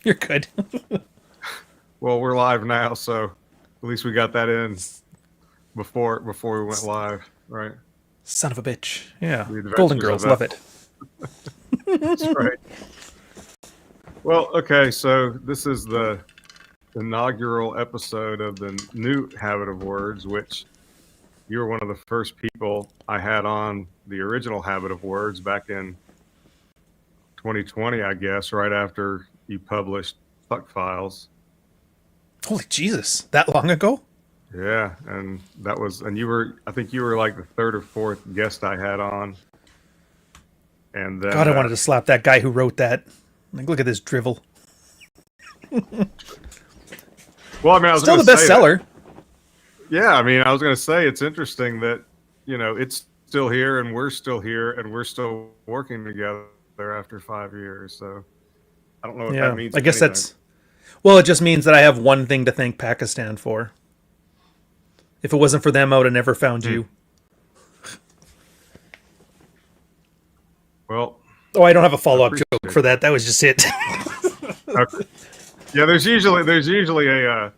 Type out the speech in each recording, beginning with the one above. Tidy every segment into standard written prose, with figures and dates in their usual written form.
You're good. Well, we're live now, so at least we got that in before we went live, right? Son of a bitch. Yeah. The Golden Adventures of Girls, love it. Ethel. That's right. Well, okay, so this is the inaugural episode of the new Habit of Words, which you were one of the first people I had on the original Habit of Words back in 2020, I guess, right after you published Fuck Files. Holy Jesus. That long ago? Yeah, and you were, I think you were like the third or fourth guest I had on. And then, God, I wanted to slap that guy who wrote that. Like, look at this drivel. well, I mean, I was Still gonna the say bestseller. yeah, I mean, I was going to say it's interesting that, it's still here and we're still here and we're still working together after 5 years. So I don't know what that Yeah. means. I If guess anything. that's. Well, it just means that I have one thing to thank Pakistan for. If it wasn't for them, I would have never found you. Well, Oh, I don't have a I follow-up appreciate joke for that. That was just it. Okay. Yeah, there's usually there's usually a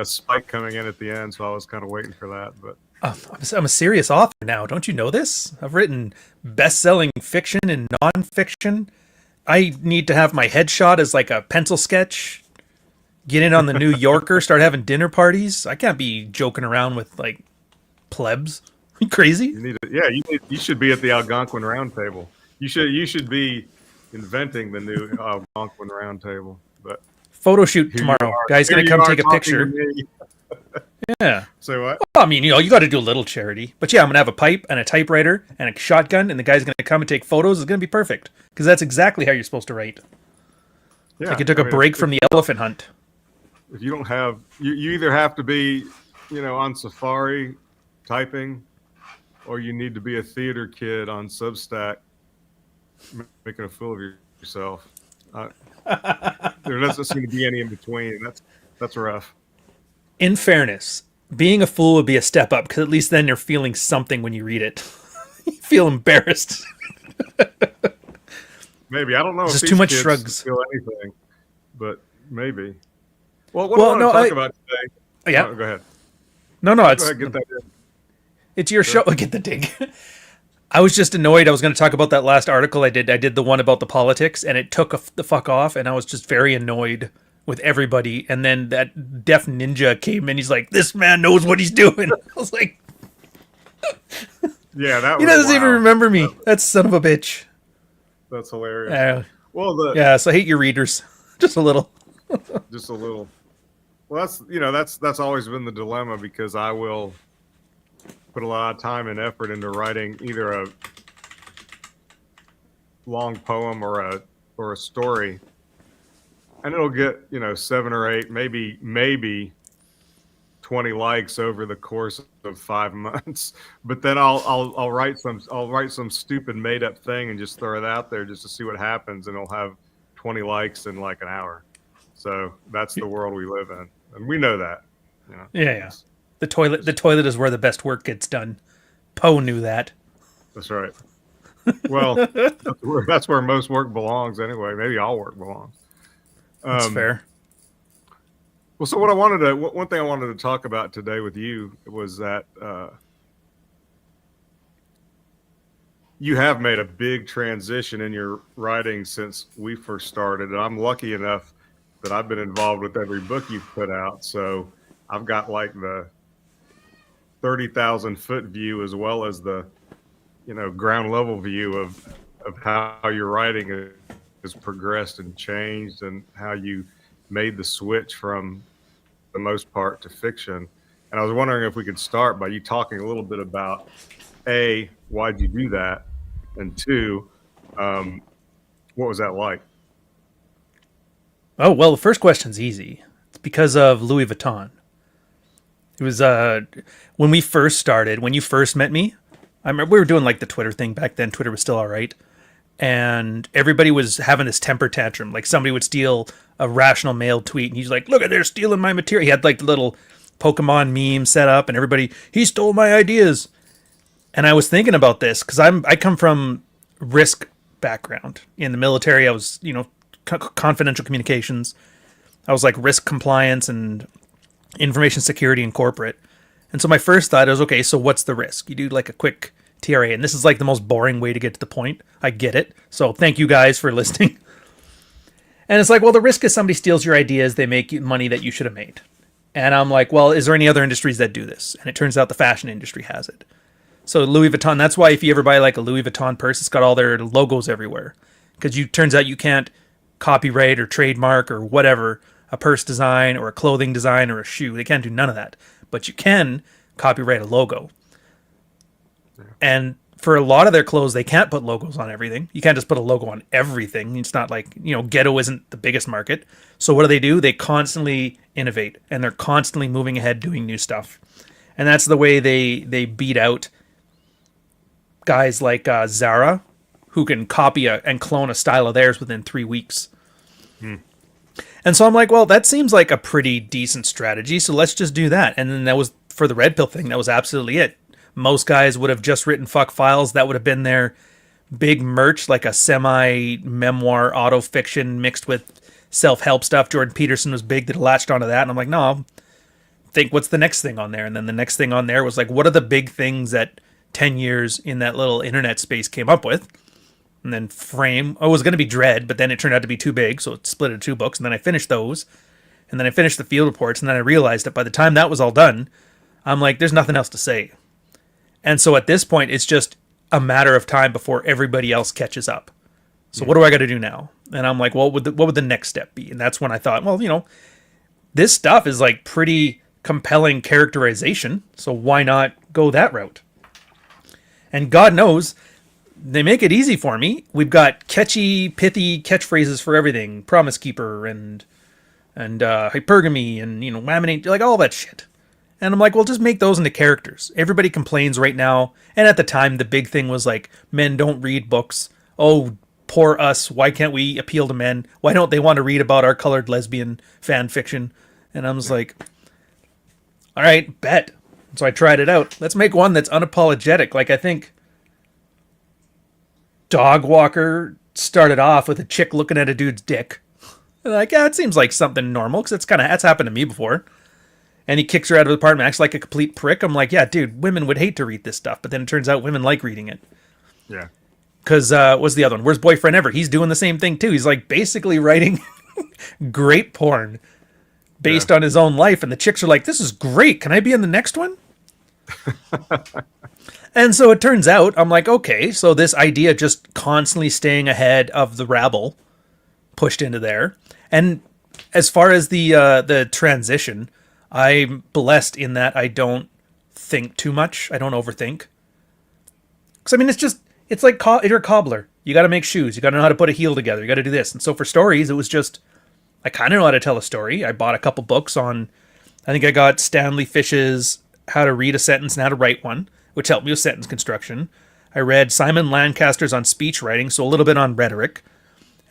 spike coming in at the end, so I was kind of waiting for that. But I'm a serious author now. Don't you know this? I've written best-selling fiction and non-fiction. I need to have my headshot as like a pencil sketch. Get in on the New Yorker. Start having dinner parties. I can't be joking around with like plebs. You crazy? you should be at the Algonquin Round Table. You should be inventing the new Algonquin Round Table. But Photo shoot here you tomorrow. are. Guy's Here gonna you come are take a talking picture. to me. Yeah. Say what? Well, I mean, you got to do a little charity. But yeah, I'm gonna have a pipe and a typewriter and a shotgun, and the guy's gonna come and take photos. It's gonna be perfect because that's exactly how you're supposed to write. Yeah, Like you took a I mean, break from the elephant hunt. if you don't have you either have to be on Safari typing, or you need to be a theater kid on Substack making a fool of yourself. There doesn't seem to be any in between. That's rough. In fairness, being a fool would be a step up because at least then you're feeling something when you read it. You feel embarrassed. Maybe I don't know if Just these too much kids shrugs. feel anything, but maybe. Well, what Well, I want no, to talk about today. yeah. Oh, go ahead. No, Go it's ahead. Get that in. it's your show. Get the dig. I was just annoyed. I was going to talk about that last article I did. I did the one about the politics, and it took the fuck off, and I was just very annoyed with everybody. And then that deaf ninja came in. He's like, "This man knows what he's doing." I was like, Yeah, that "He was doesn't even wow. remember me." That son of a bitch. That's hilarious. Well, Yeah, so I hate your readers, just a little. just a little. Well, that's always been the dilemma, because I will put a lot of time and effort into writing either a long poem or a story, and it'll get 7 or 8, maybe 20 likes over the course of 5 months. But then I'll write some stupid made up thing and just throw it out there just to see what happens, and it'll have 20 likes in like an hour. So that's the world we live in, and we know that. Yeah. The toilet is where the best work gets done. Poe knew that. That's right. Well, that's where most work belongs anyway. Maybe all work belongs. That's fair. Well, so one thing I wanted to talk about today with you was that you have made a big transition in your writing since we first started, and I'm lucky enough that I've been involved with every book you've put out. So I've got like the 30,000-foot view, as well as the ground level view of how your writing has progressed and changed, and how you made the switch from the most part to fiction. And I was wondering if we could start by you talking a little bit about A, why'd you do that, and two, what was that like? Oh, well, the first question's easy. It's because of Louis Vuitton. It was when we first started, when you first met me. I remember we were doing like the Twitter thing back then. Twitter was still all right. And everybody was having this temper tantrum. Like somebody would steal a Rational Mail tweet, and he's like, "Look at, they're stealing my material." He had like the little Pokemon meme set up, and everybody, "He stole my ideas." And I was thinking about this because I come from risk background in the military. I was confidential communications. I was like risk compliance and information security and corporate. And so my first thought is, okay, so what's the risk? You do like a quick TRA, and this is like the most boring way to get to the point. I get it. So thank you guys for listening. And it's like, well, the risk is somebody steals your ideas, they make money that you should have made. And I'm like, well, is there any other industries that do this? And it turns out the fashion industry has it. So Louis Vuitton, that's why if you ever buy like a Louis Vuitton purse, it's got all their logos everywhere. Because turns out you can't copyright or trademark or whatever a purse design or a clothing design or a shoe. They can't do none of that. But you can copyright a logo. Yeah. And for a lot of their clothes, they can't put logos on everything. You can't just put a logo on everything. It's not like, Ghetto isn't the biggest market. So what do? They constantly innovate, and they're constantly moving ahead, doing new stuff. And that's the way they beat out guys like Zara, who can copy and clone a style of theirs within 3 weeks. And so I'm like, well, that seems like a pretty decent strategy, so let's just do that. And then that was, for the Red Pill thing, that was absolutely it. Most guys would have just written fuck files. That would have been their big merch, like a semi-memoir auto-fiction mixed with self-help stuff. Jordan Peterson was big that latched onto that. And I'm like, no, think what's the next thing on there? And then the next thing on there was like, what are the big things that 10 years in that little internet space came up with? And then Frame, it was going to be Dread, but then it turned out to be too big, so it split into 2 books. And then I finished those. And then I finished the field reports. And then I realized that by the time that was all done, I'm like, there's nothing else to say. And so at this point, it's just a matter of time before everybody else catches up. So what do I got to do now? And I'm like, well, what would the next step be? And that's when I thought, well, this stuff is like pretty compelling characterization. So why not go that route? And God knows, they make it easy for me. We've got catchy, pithy catchphrases for everything. Promise Keeper and hypergamy and, laminate, like all that shit. And I'm like, well, just make those into characters. Everybody complains right now. And at the time, the big thing was like, men don't read books. Oh, poor us. Why can't we appeal to men? Why don't they want to read about our colored lesbian fan fiction? And I was like, all right, bet. So I tried it out. Let's make one that's unapologetic. Like, I think Dog Walker started off with a chick looking at a dude's dick. And like, yeah, it seems like something normal because that's happened to me before. And he kicks her out of the apartment, acts like a complete prick. I'm like, yeah, dude, women would hate to read this stuff. But then it turns out women like reading it. Yeah. Because what's the other one? Where's Boyfriend Ever? He's doing the same thing, too. He's like basically writing great porn based on his own life. And the chicks are like, this is great. Can I be in the next one? And so it turns out, I'm like, okay, so this idea of just constantly staying ahead of the rabble pushed into there. And as far as the transition, I'm blessed in that I don't think too much. I don't overthink. Because, I mean, it's like you're a cobbler. You got to make shoes. You got to know how to put a heel together. You got to do this. And so for stories, it was just, I kind of know how to tell a story. I bought a couple books on, I think I got Stanley Fish's How to Read a Sentence and How to Write One, which helped me with sentence construction. I read Simon Lancaster's on speech writing, so a little bit on rhetoric.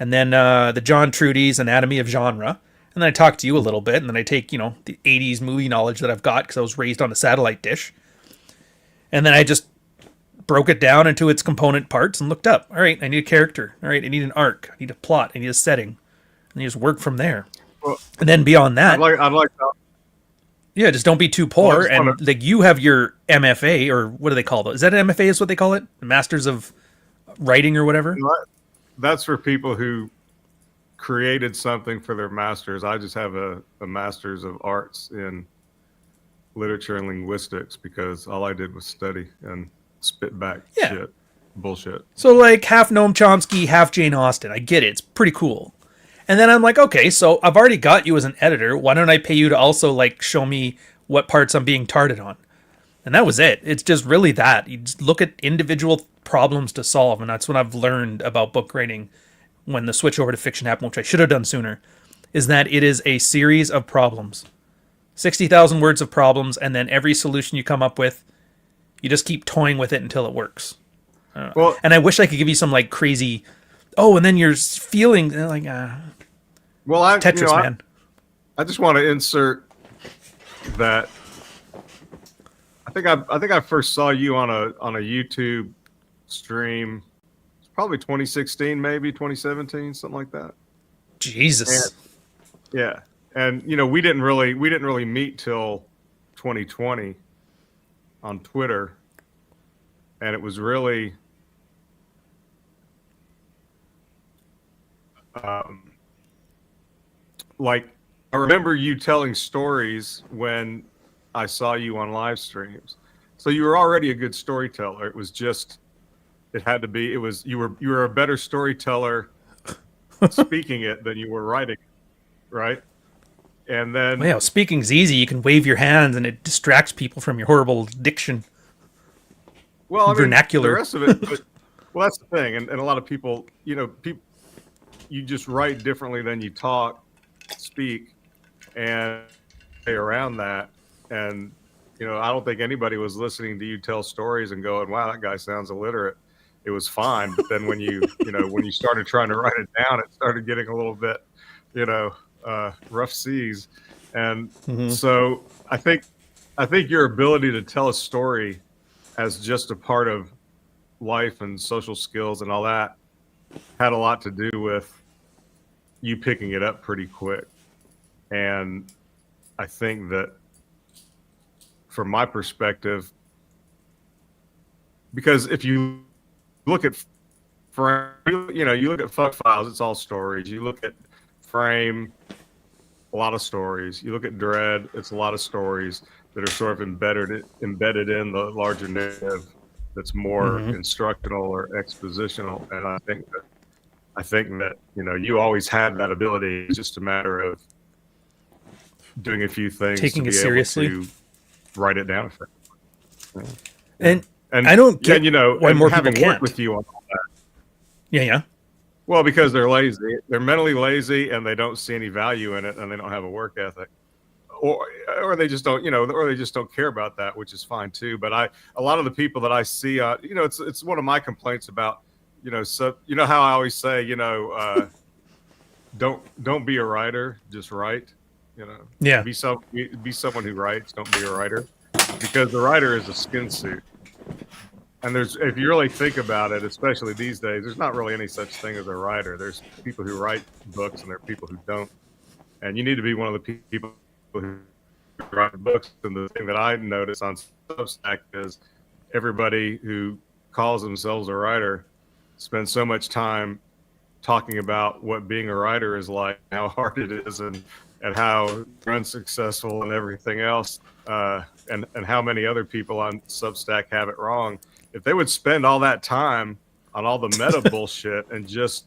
And then the John Trudy's Anatomy of Genre. And then I talk to you a little bit, and then I take, the 80s movie knowledge that I've got because I was raised on a satellite dish. And then I just broke it down into its component parts and looked up. All right, I need a character. All right, I need an arc. I need a plot. I need a setting. And you just work from there. Well, and then beyond that, I'd like that. Yeah, just don't be too poor. And like you have your MFA, or what do they call it? Is that an MFA is what they call it? The Masters of Writing or whatever? That's for people who created something for their masters. I just have a master's of arts in literature and linguistics because all I did was study and spit back shit, bullshit. So like half Noam Chomsky, half Jane Austen. I get it. It's pretty cool. And then I'm like, okay, so I've already got you as an editor. Why don't I pay you to also like show me what parts I'm being tarted on? And that was it. It's just really that. You just look at individual problems to solve. And that's what I've learned about book writing when the switch over to fiction happened, which I should have done sooner, is that it is a series of problems. 60,000 words of problems, and then every solution you come up with, you just keep toying with it until it works. Well, and I wish I could give you some like crazy, and then you're feeling like, Tetris, man. I just want to insert that. I think I first saw you on a YouTube stream. It's probably 2016, maybe 2017, something like that. Jesus. Yeah, and we didn't really meet till 2020 on Twitter, and it was really um, like I remember you telling stories when I saw you on live streams. So you were already a good storyteller. It was just it had to be it was you were a better storyteller speaking it than you were writing it, right? And then Wow, speaking's easy. You can wave your hands and it distracts people from your horrible diction. well, I mean, the Vernacular. rest of it well that's the thing and a lot of people, people you just write differently than you speak and around that and I don't think anybody was listening to you tell stories and going, wow, that guy sounds illiterate. It was fine, but then when when you started trying to write it down, it started getting a little bit you know rough seas. And Mm-hmm. so I think your ability to tell a story as just a part of life and social skills and all that had a lot to do with you picking it up pretty quick. And I think that from my perspective, because if you look at frame, you look at fuck files, it's all stories. You look at frame, a lot of stories. You look at dread, it's a lot of stories that are sort of embedded in the larger narrative that's more Mm-hmm. instructional or expositional. And I think that you always had that ability. It's just a matter of doing a few things to Taking it be able seriously. to write it down. Yeah. And And I don't get and why and more people having worked can't. with you on all that, Yeah, yeah. well, because they're lazy, they're mentally lazy, and they don't see any value in it, and they don't have a work ethic, or they just don't, or they just don't care about that, which is fine too. But a lot of the people that I see, it's one of my complaints about, so how I always say, don't be a writer, just write, Yeah. be someone who writes, don't be a writer, because the writer is a skin suit. And if you really think about it, especially these days, there's not really any such thing as a writer. There's people who write books and there are people who don't. And you need to be one of the people who write books. And the thing that I notice on Substack is everybody who calls themselves a writer spends so much time talking about what being a writer is like, how hard it is, and how unsuccessful and everything else, and how many other people on Substack have it wrong. If they would spend all that time on all the meta bullshit and just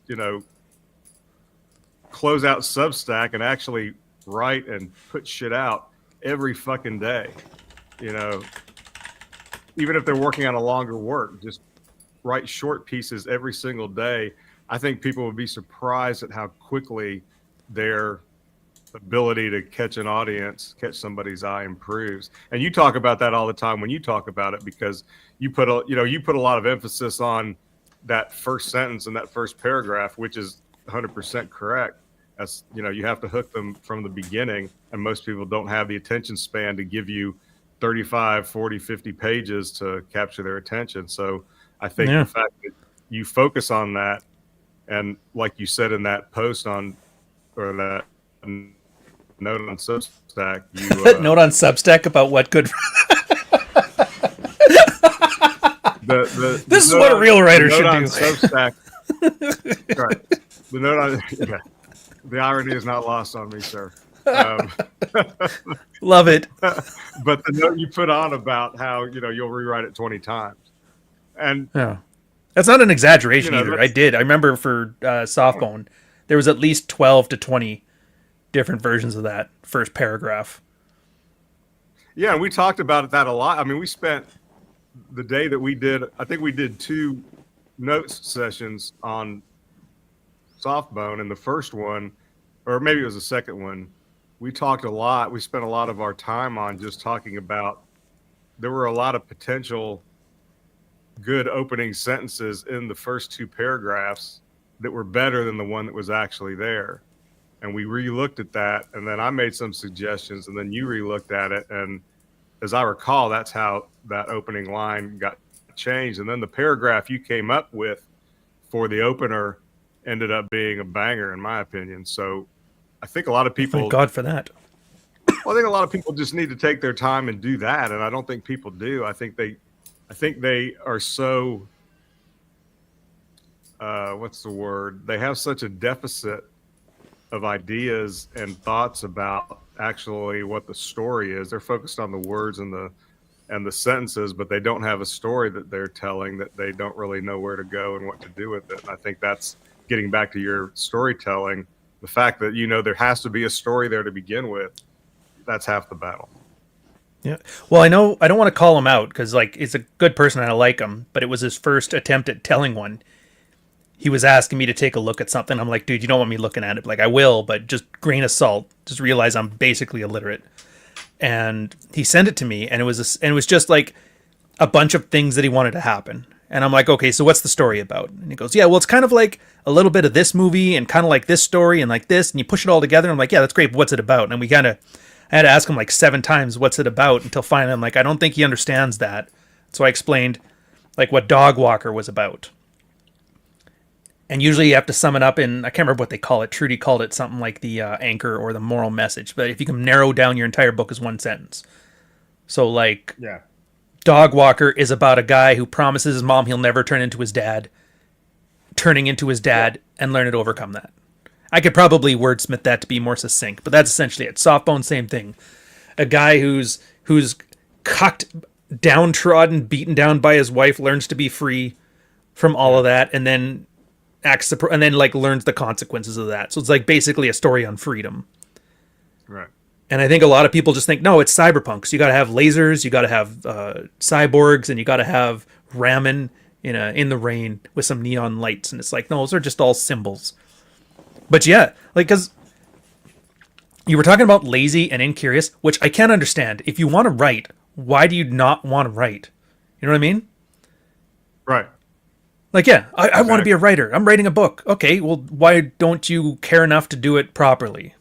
close out Substack and actually write and put shit out every fucking day, you know, even if they're working on a longer work, just write short pieces every single day. I think people would be surprised at how quickly their ability to catch an audience, catch somebody's eye improves. And you talk about that all the time when you talk about it, because you put a lot of emphasis on that first sentence and that first paragraph, which is 100% correct. As you have to hook them from the beginning, and most people don't have the attention span to give you 35, 40, 50 pages to capture their attention. So I think Yeah. the fact that you focus on that, and like you said in that post or that note on Substack, Note on Substack about what good. This is what a real writer should do. Substack, right? The note on the irony is not lost on me, sir. Love it. But the note you put on about how you'll rewrite it 20 times, and Yeah. That's not an exaggeration either. I that's did. I remember for Softbone, there was at least 12 to 20 different versions of that first paragraph. yeah, and we talked about that a lot. I mean, we spent the day that we did. I think we did 2 notes sessions on Softbone, and the first one, or maybe it was the second one, we talked a lot. We spent a lot of our time on just talking about. There were a lot of potential good opening sentences in the first 2 paragraphs that were better than the one that was actually there. And we re-looked at that, and then I made some suggestions, and then you re-looked at it, and as I recall, that's how that opening line got changed. And then the paragraph you came up with for the opener ended up being a banger, in my opinion. So I think a lot of people. Thank God for that. Well, I think a lot of people just need to take their time and do that, and I don't think people do. I think they are so. What's the word? They have such a deficit of ideas and thoughts about actually what the story is. They're focused on the words and the sentences, but they don't have a story that they're telling, that they don't really know where to go and what to do with it. And I think that's getting back to your storytelling. The fact that, there has to be a story there to begin with, that's half the battle. Yeah. Well, I know I don't want to call him out because like he's a good person and I like him, but it was his first attempt at telling one. He was asking me to take a look at something. I'm like, dude, you don't want me looking at it. Like I will, but just grain of salt. Just realize I'm basically illiterate. And he sent it to me, and it was just like a bunch of things that he wanted to happen. And I'm like, okay, so what's the story about? And he goes, yeah, well, it's kind of like a little bit of this movie and kind of like this story and like this, and you push it all together. And I'm like, yeah, that's great. But what's it about? And I had to ask him like 7 times, what's it about? Until finally I'm like, I don't think he understands that. So I explained like what Dog Walker was about. And usually you have to sum it up in, I can't remember what they call it. Trudy called it something like the anchor or the moral message. But if you can narrow down your entire book as one sentence. So like, Yeah. Dog Walker is about a guy who promises his mom he'll never turn into his dad, turning into his dad and learning to overcome that. I could probably wordsmith that to be more succinct, but that's essentially it. Softbone, same thing. A guy who's cucked, downtrodden, beaten down by his wife, learns to be free from all of that, and then like learns the consequences of that. So it's like basically a story on freedom. Right. And I think a lot of people just think, no, it's cyberpunk. So you got to have lasers, you got to have cyborgs, and you got to have ramen in the rain with some neon lights. And it's like, no, those are just all symbols. But yeah, like, because you were talking about lazy and incurious, which I can't understand. If you want to write, why do you not want to write? You know what I mean? Right. Like, yeah, I want to be a writer. I'm writing a book. Okay, well, why don't you care enough to do it properly?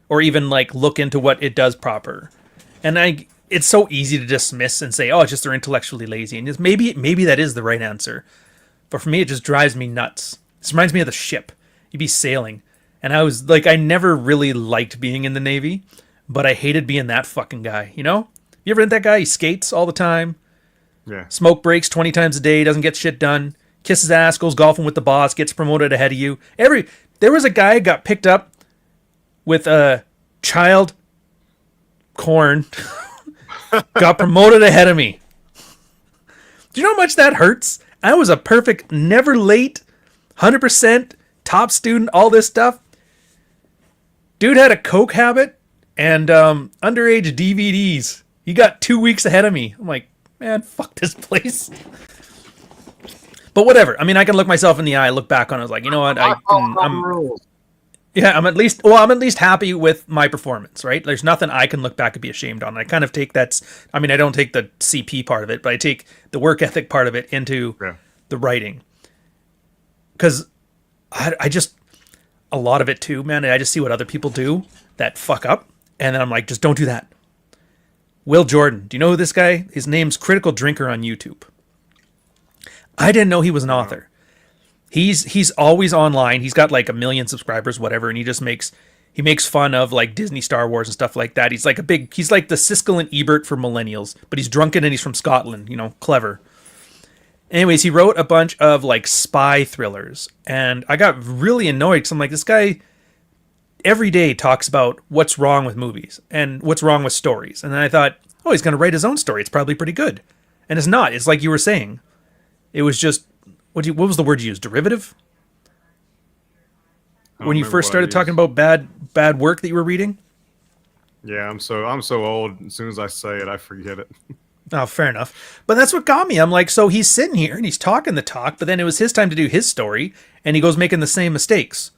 Or even, like, look into what it does proper? And it's so easy to dismiss and say, oh, it's just they're intellectually lazy. And just maybe that is the right answer. But for me, it just drives me nuts. This reminds me of the ship. You'd be sailing. And I was, like, I never really liked being in the Navy. But I hated being that fucking guy, you know? You ever been that guy? He skates all the time. Yeah. Smoke breaks 20 times a day, doesn't get shit done. Kisses ass, goes golfing with the boss, gets promoted ahead of you. There was a guy who got picked up with a child corn, got promoted ahead of me. Do you know how much that hurts? I was a perfect, never late, 100% top student, all this stuff. Dude had a coke habit and underage DVDs. He got 2 weeks ahead of me. I'm like, man, fuck this place. But whatever. I mean, I can look myself in the eye, look back on it, I was like, you know what? I'm at least happy with my performance, right? There's nothing I can look back and be ashamed on. I kind of take I don't take the CP part of it, but I take the work ethic part of it into the writing. Because I just, a lot of it too, man, I just see what other people do that fuck up. And then I'm like, just don't do that. Will Jordan. Do you know who this guy? His name's Critical Drinker on YouTube. I didn't know he was an author. He's always online. He's got like 1 million subscribers, whatever, and he makes fun of like Disney, Star Wars, and stuff like that. He's like the Siskel and Ebert for millennials, but he's drunken and he's from Scotland. You know, clever. Anyways, he wrote a bunch of like spy thrillers, and I got really annoyed because I'm like, this guy every day talks about what's wrong with movies and what's wrong with stories, and then I thought, oh, he's going to write his own story. It's probably pretty good, and it's not. It's like you were saying. It was just, what was the word you used? Derivative? When you first started talking about bad work that you were reading? Yeah, I'm so old. As soon as I say it, I forget it. Oh, fair enough. But that's what got me. I'm like, so he's sitting here and he's talking the talk, but then it was his time to do his story, and he goes making the same mistakes.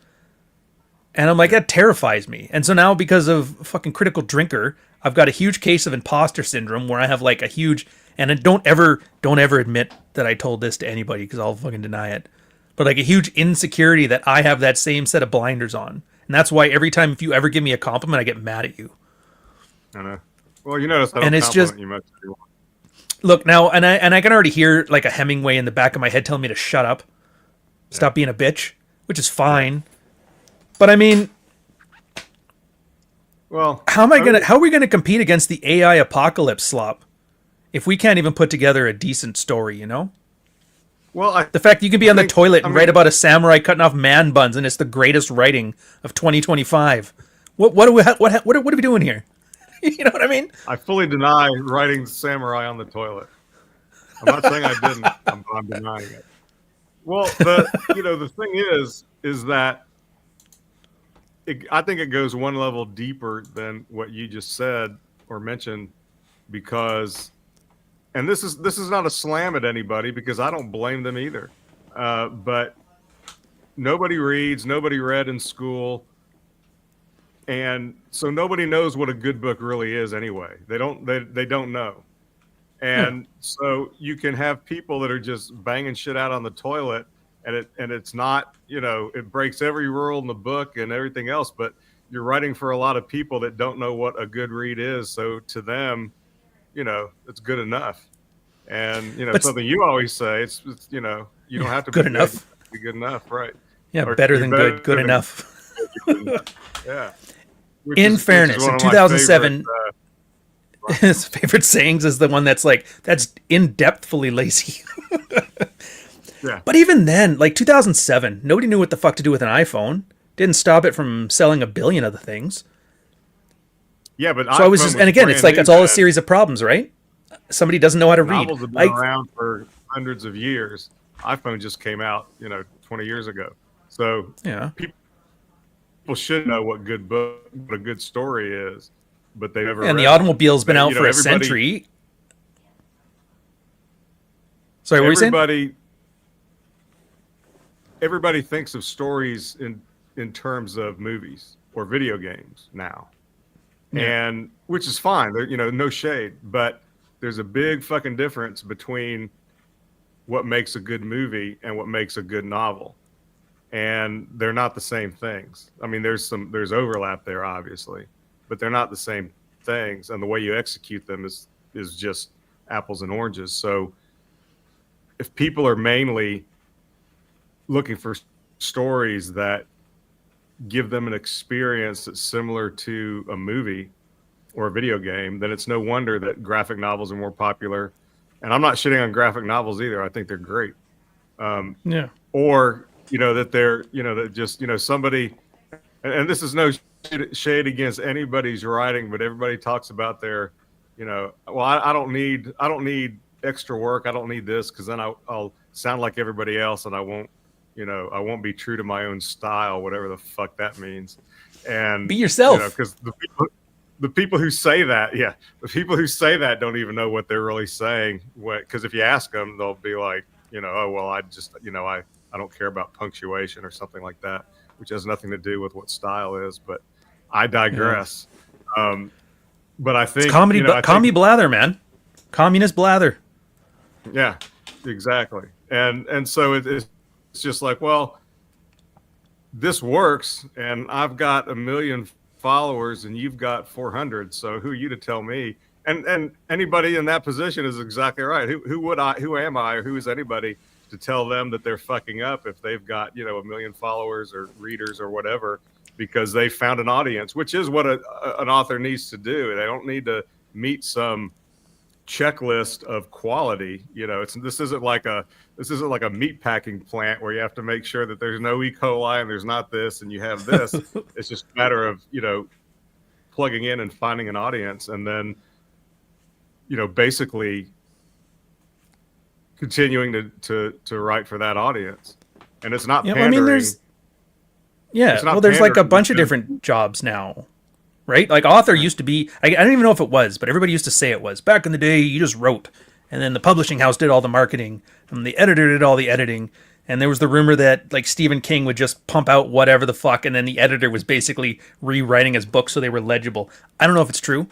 And I'm like, that terrifies me. And so now, because of fucking Critical Drinker, I've got a huge case of imposter syndrome where I have like a huge... And don't ever admit that I told this to anybody because I'll fucking deny it. But like a huge insecurity that I have that same set of blinders on. And that's why every time if you ever give me a compliment, I get mad at you. I know. Well, you notice that and it's just you much everyone. Look now, and I can already hear like a Hemingway in the back of my head telling me to shut up, stop being a bitch. which is fine. But I mean, Well, how are we gonna compete against the AI apocalypse slop if we can't even put together a decent story? You know, well, the fact that you can be on the think, toilet I and mean, write about a samurai cutting off man buns and it's the greatest writing of 2025. What are we doing here? You know what I mean? I fully deny writing samurai on the toilet. I'm not saying I didn't. I'm denying it. Well, the thing is that I think it goes one level deeper than what you just said or mentioned, because, and this is not a slam at anybody because I don't blame them either. But nobody reads, nobody read in school, and so nobody knows what a good book really is anyway. They don't know. Yeah. And so you can have people that are just banging shit out on the toilet, and it's not, it breaks every rule in the book and everything else, but you're writing for a lot of people that don't know what a good read is. So to them, it's good enough. And But something you always say, it's you don't have to good be good, you enough. have to be good enough, right? Yeah, Or better you're than better good. Good than enough. good enough. Yeah. In Which is fairness, one in of my 2007, favorite, his favorite sayings is the one that's like, that's in-depthfully lazy. yeah. But even then, like 2007, nobody knew what the fuck to do with an iPhone. Didn't stop it from selling a billion other things. Yeah, but So I was iPhone just, and again, it's brand like, new it's all a then. series of problems, right? Somebody doesn't know how to read. Novels have been Like, around for hundreds of years. iPhone just came out, 20 years ago. So yeah. people should know what what a good story is, but they never And the read one. automobile's been out for a Everybody, century. Sorry, what were you saying? everybody thinks of stories in terms of movies or video games now, Yeah. and which is fine. There, no shade, but there's a big fucking difference between what makes a good movie and what makes a good novel, and they're not the same things. I mean, there's overlap there, obviously, but they're not the same things, and the way you execute them is just apples and oranges. So if people are mainly looking for stories that give them an experience that's similar to a movie or a video game, then it's no wonder that graphic novels are more popular. And I'm not shitting on graphic novels either. I think they're great. Yeah. Or, that they're, that just, somebody, and this is no shade against anybody's writing, but everybody talks about their, well, I don't need extra work. I don't need this, because then I'll sound like everybody else, and I won't be true to my own style, whatever the fuck that means. And Be yourself. because the people who say that, yeah, the people who say that don't even know what they're really saying. Because if you ask them, they'll be like, oh well, I just, I don't care about punctuation or something like that, which has nothing to do with what style is. But I digress. Yeah. But I think It's comedy, comedy blather, man. Communist blather. Yeah, exactly. And so it's just like, well, this works, and I've got 1 million followers, and you've got 400. So who are you to tell me? And anybody in that position is exactly right. Who am I, or who is anybody to tell them that they're fucking up if they've got 1 million followers or readers or whatever, because they found an audience, which is what an author needs to do. They don't need to meet some checklist of quality. This isn't like a meat packing plant where you have to make sure that there's no E. coli and there's not this and you have this. It's just a matter of plugging in and finding an audience, and then basically continuing to write for that audience. And it's not pandering. Well, I mean, there's like a bunch of different jobs now, right? Like author used to be, I don't even know if it was, but everybody used to say it was. Back in the day, you just wrote, and then the publishing house did all the marketing, and the editor did all the editing, and there was the rumor that like Stephen King would just pump out whatever the fuck, and then the editor was basically rewriting his books so they were legible. I don't know if it's true.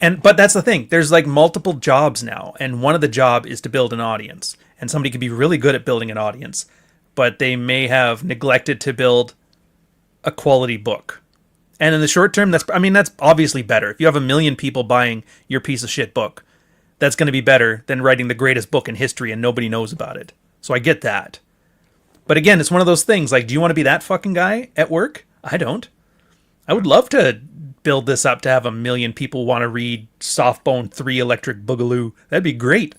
But that's the thing. There's like multiple jobs now, and one of the job is to build an audience. And somebody could be really good at building an audience, but they may have neglected to build a quality book. And in the short term, that's obviously better. If you have 1 million people buying your piece of shit book, that's going to be better than writing the greatest book in history and nobody knows about it. So I get that. But again, it's one of those things like, do you want to be that fucking guy at work? I don't. I would love to build this up to have 1 million people want to read Softbone 3 Electric Boogaloo. That'd be great.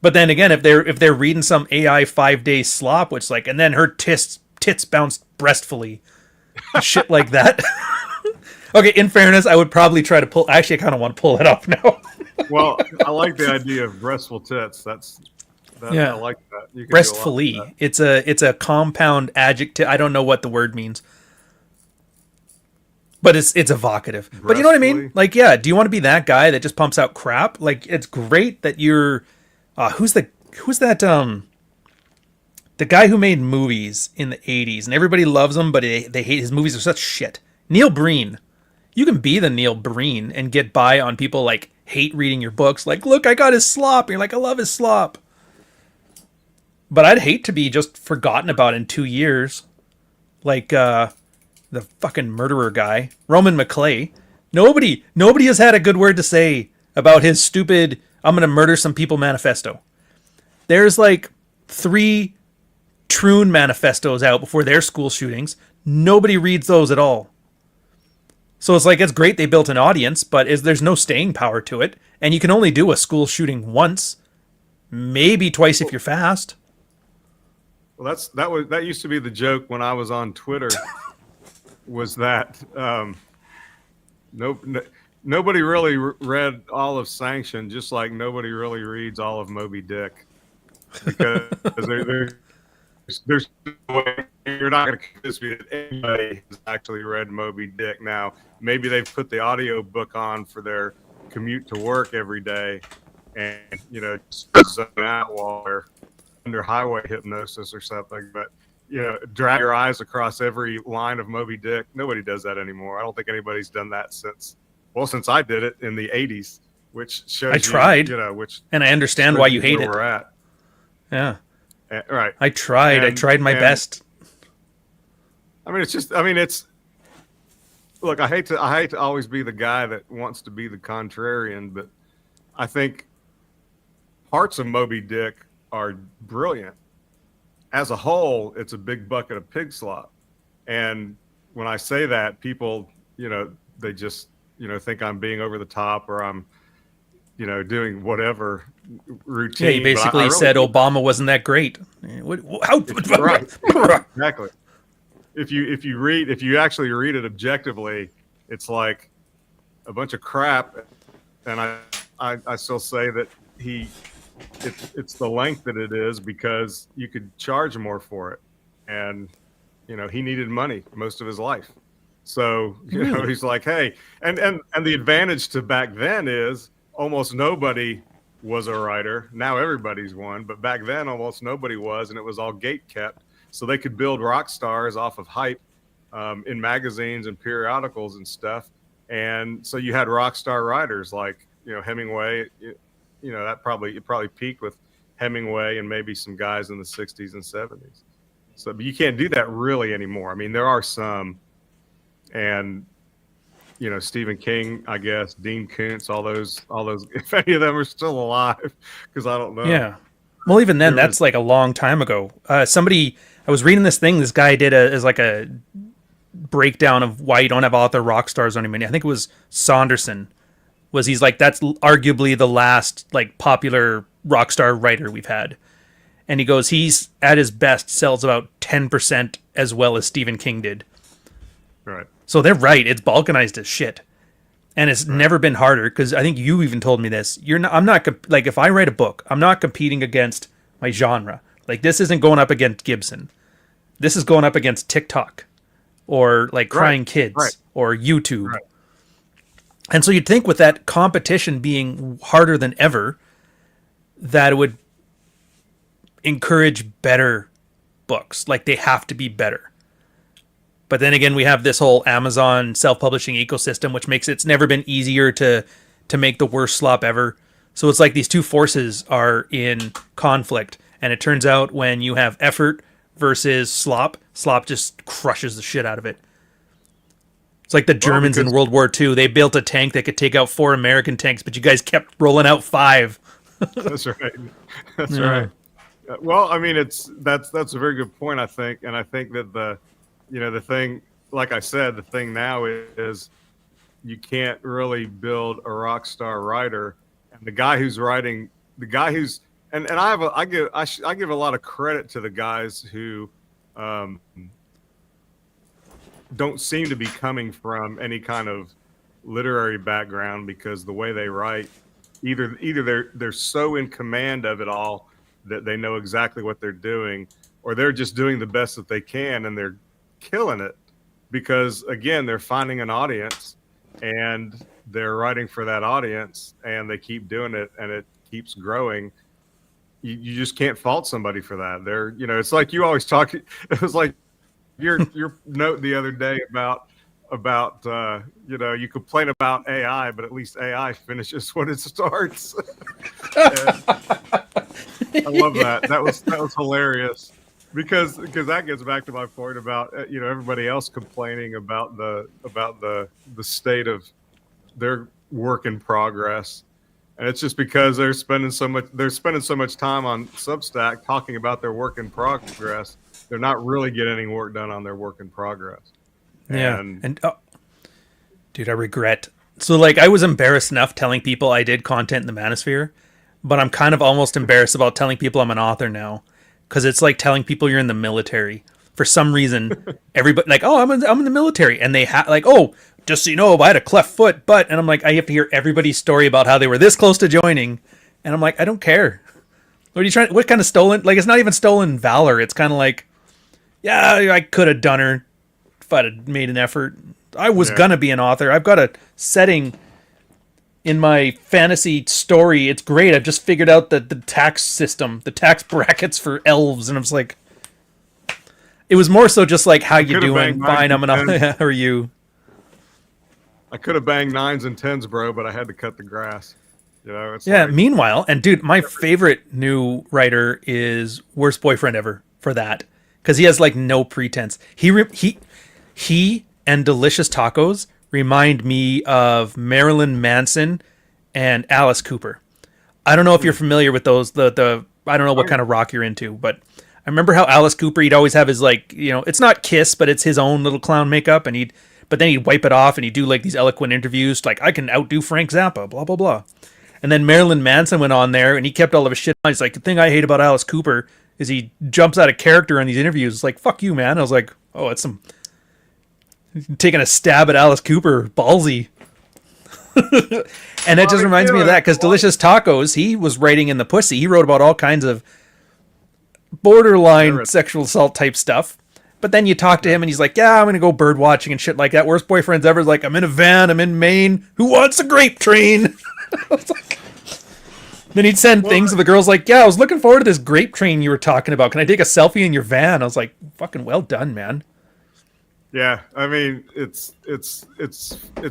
But then again, if they're reading some AI 5-day slop, which like, and then her tits bounce breastfully, shit like that. Okay, in fairness, I would probably try to pull. Actually, I kind of want to pull it up now. Well, I like the idea of breastful tits. Yeah. I like that. You can do a lot with Breastfully. It's a compound adjective. I don't know what the word means. But it's evocative. But you know what I mean? Breastfully? Like, yeah, do you want to be that guy that just pumps out crap? Like, it's great that you're who's that the guy who made movies in the 80s and everybody loves him, but they hate his movies are such shit. Neil Breen. You can be the Neil Breen and get by on people like hate reading your books. Like, look, I got his slop. And you're like, I love his slop. But I'd hate to be just forgotten about in 2 years. Like the fucking murderer guy, Roman McClay. Nobody has had a good word to say about his stupid I'm going to murder some people manifesto. There's like 3 Troon manifestos out before their school shootings. Nobody reads those at all. So it's like, it's great they built an audience, but there's no staying power to it. And you can only do a school shooting once, maybe twice if you're fast. Well, that used to be the joke when I was on Twitter. Was that nobody really read all of Sanction, just like nobody really reads all of Moby Dick, because there's no way you're not going to convince me that anybody has actually read Moby Dick. Now, maybe they've put the audio book on for their commute to work every day, and just zone out while they're under highway hypnosis or something. But drag your eyes across every line of Moby Dick. Nobody does that anymore. I don't think anybody's done that since I did it in the 80s, which shows I tried, which and I understand why you hate it. We're at. Yeah. Right. I tried my best. I mean, it's look, I hate to always be the guy that wants to be the contrarian, but I think parts of Moby Dick are brilliant. As a whole, it's a big bucket of pig slop. And when I say that, people, they just, think I'm being over the top or I'm, doing whatever routine. Yeah, he basically said Obama wasn't that great. Right. Exactly. If you actually read it objectively, it's like a bunch of crap. And I still say that it's the length that it is because you could charge more for it. And, he needed money most of his life. So, he's like, hey, and the advantage to back then is almost nobody was a writer. Now everybody's one, but back then almost nobody was, and it was all gate kept. So they could build rock stars off of hype in magazines and periodicals and stuff. And so you had rock star writers like, Hemingway. It probably peaked with Hemingway and maybe some guys in the 60s and 70s. So, but you can't do that really anymore. I mean, there are some, and Stephen King, I guess, Dean Koontz, all those. If any of them are still alive, because I don't know. Yeah. Well, even then, that's like a long time ago. I was reading this thing. This guy did as like a breakdown of why you don't have author rock stars anymore. I think it was Saunderson. He's like, that's arguably the last like popular rock star writer we've had. And he goes, he's at his best sells about 10% as well as Stephen King did. Right. So they're right. It's balkanized as shit. And it's never been harder because I think you even told me this. I'm not like, if I write a book, I'm not competing against my genre. Like, this isn't going up against Gibson. This is going up against TikTok or like Crying Kids or YouTube. Right. And so you'd think with that competition being harder than ever, that it would encourage better books. Like, they have to be better. But then again, we have this whole Amazon self-publishing ecosystem, which makes it's never been easier to make the worst slop ever. So it's like these two forces are in conflict. And it turns out when you have effort versus slop just crushes the shit out of it. It's like the Germans in World War II. They built a tank that could take out 4 American tanks, but you guys kept rolling out 5. That's right. That's right. Well, I mean, that's a very good point, I think, and I think that the thing, like I said, the thing now is you can't really build a rock star writer, and the guy who's writing, the guy who's, and I give a lot of credit to the guys who um, don't seem to be coming from any kind of literary background because the way they write, either they're so in command of it all that they know exactly what they're doing, or they're just doing the best that they can and they're killing it because again they're finding an audience and they're writing for that audience and they keep doing it and it keeps growing. You just can't fault somebody for that. They're it's like you always talk. It was like your note the other day about you complain about AI, but at least AI finishes when it starts. I love that. That was hilarious because that gets back to my point about everybody else complaining about the state of their work in progress, and it's just because they're spending so much time on Substack talking about their work in progress. They're not really getting any work done on their work in progress. Yeah, and dude, I regret. So like, I was embarrassed enough telling people I did content in the Manosphere, but I'm kind of almost embarrassed about telling people I'm an author now, because it's like telling people you're in the military. For some reason, everybody like, oh, I'm in the military, and they like, oh, just so you know, I had a cleft foot, but, and I'm like, I have to hear everybody's story about how they were this close to joining, and I'm like, I don't care. What are you trying? What kind of stolen? Like, it's not even stolen valor. It's kind of like, yeah, I could have done her if I'd have made an effort. I was gonna be an author. I've got a setting in my fantasy story. It's great. I've just figured out the tax system, the tax brackets for elves, and I was like, it was more so just like, how you doing? Fine, I'm an author. How are you? I could have banged 9s and 10s, bro, but I had to cut the grass. It's like, meanwhile, and dude, my favorite new writer is Worst Boyfriend Ever for that, because he has like no pretense. He and Delicious Tacos remind me of Marilyn Manson and Alice Cooper. I don't know if you're familiar with those. The I don't know what kind of rock you're into, but I remember how Alice Cooper, he'd always have his like, it's not Kiss, but it's his own little clown makeup, and but then he'd wipe it off and he'd do like these eloquent interviews, like, I can outdo Frank Zappa, blah blah blah. And then Marilyn Manson went on there and he kept all of his shit on. He's like, the thing I hate about Alice Cooper is he jumps out of character in these interviews. It's like, fuck you, man. I was like, oh, it's some taking a stab at Alice Cooper, ballsy. And it just reminds me of that, because Delicious Tacos, he was writing in the pussy. He wrote about all kinds of borderline sexual assault type stuff. But then you talk to him and he's like, yeah, I'm going to go bird watching and shit like that. Worst Boyfriends Ever is like, I'm in a van, I'm in Maine. Who wants a grape train? Then he'd send things, and the girl's like, yeah, I was looking forward to this grape train you were talking about. Can I take a selfie in your van? I was like, fucking well done, man. Yeah, I mean, it's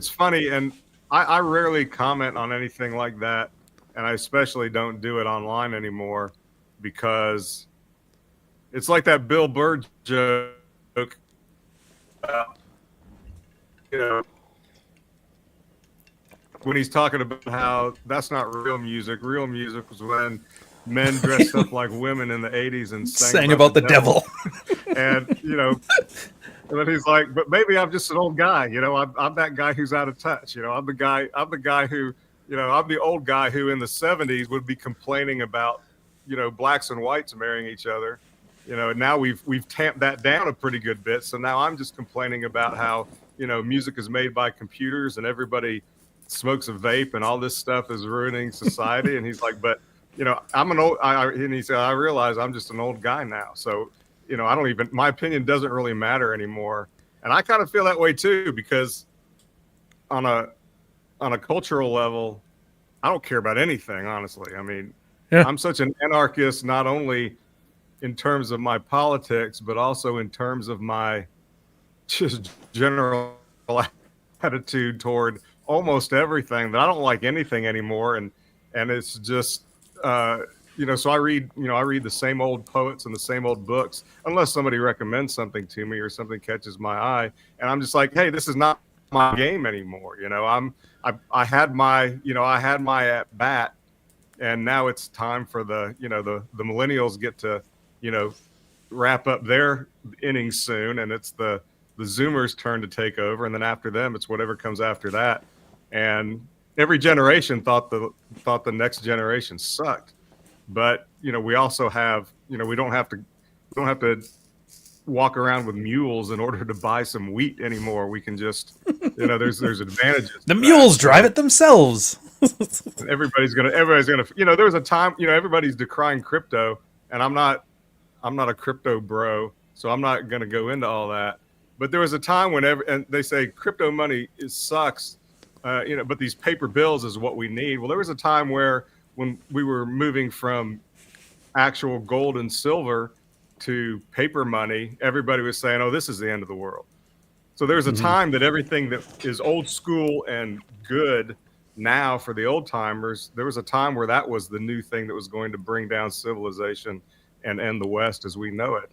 funny, and I rarely comment on anything like that, and I especially don't do it online anymore, because it's like that Bill Burr joke, when he's talking about how that's not real music. Real music was when men dressed up like women in the 80s and sang about the devil. And, and then he's like, but maybe I'm just an old guy. I'm that guy who's out of touch. I'm the guy who, I'm the old guy who in the 70s would be complaining about, blacks and whites marrying each other. And now we've tamped that down a pretty good bit. So now I'm just complaining about how, music is made by computers and everybody smokes a vape and all this stuff is ruining society. And he's like, but, I'm an old, and he said, I realize I'm just an old guy now. So, my opinion doesn't really matter anymore. And I kind of feel that way too, because on a cultural level, I don't care about anything, honestly. I mean, I'm such an anarchist, not only in terms of my politics, but also in terms of my just general attitude toward almost everything, that I don't like anything anymore. And it's just, so I read the same old poets and the same old books, unless somebody recommends something to me or something catches my eye. And I'm just like, hey, this is not my game anymore. I had my at bat, and now it's time for the millennials get to, you know, wrap up their innings soon, and it's the Zoomers' turn to take over, and then after them, it's whatever comes after that. And every generation thought the next generation sucked, but we also have, we don't have to walk around with mules in order to buy some wheat anymore. We can just, there's advantages. The mules drive it themselves. Everybody's gonna, there was a time, everybody's decrying crypto, and I'm not a crypto bro, so I'm not gonna go into all that. But there was a time and they say crypto money sucks, but these paper bills is what we need. Well, there was a time where when we were moving from actual gold and silver to paper money, everybody was saying, "Oh, this is the end of the world." So there's a time that everything that is old school and good now for the old timers, there was a time where that was the new thing that was going to bring down civilization and end the West as we know it.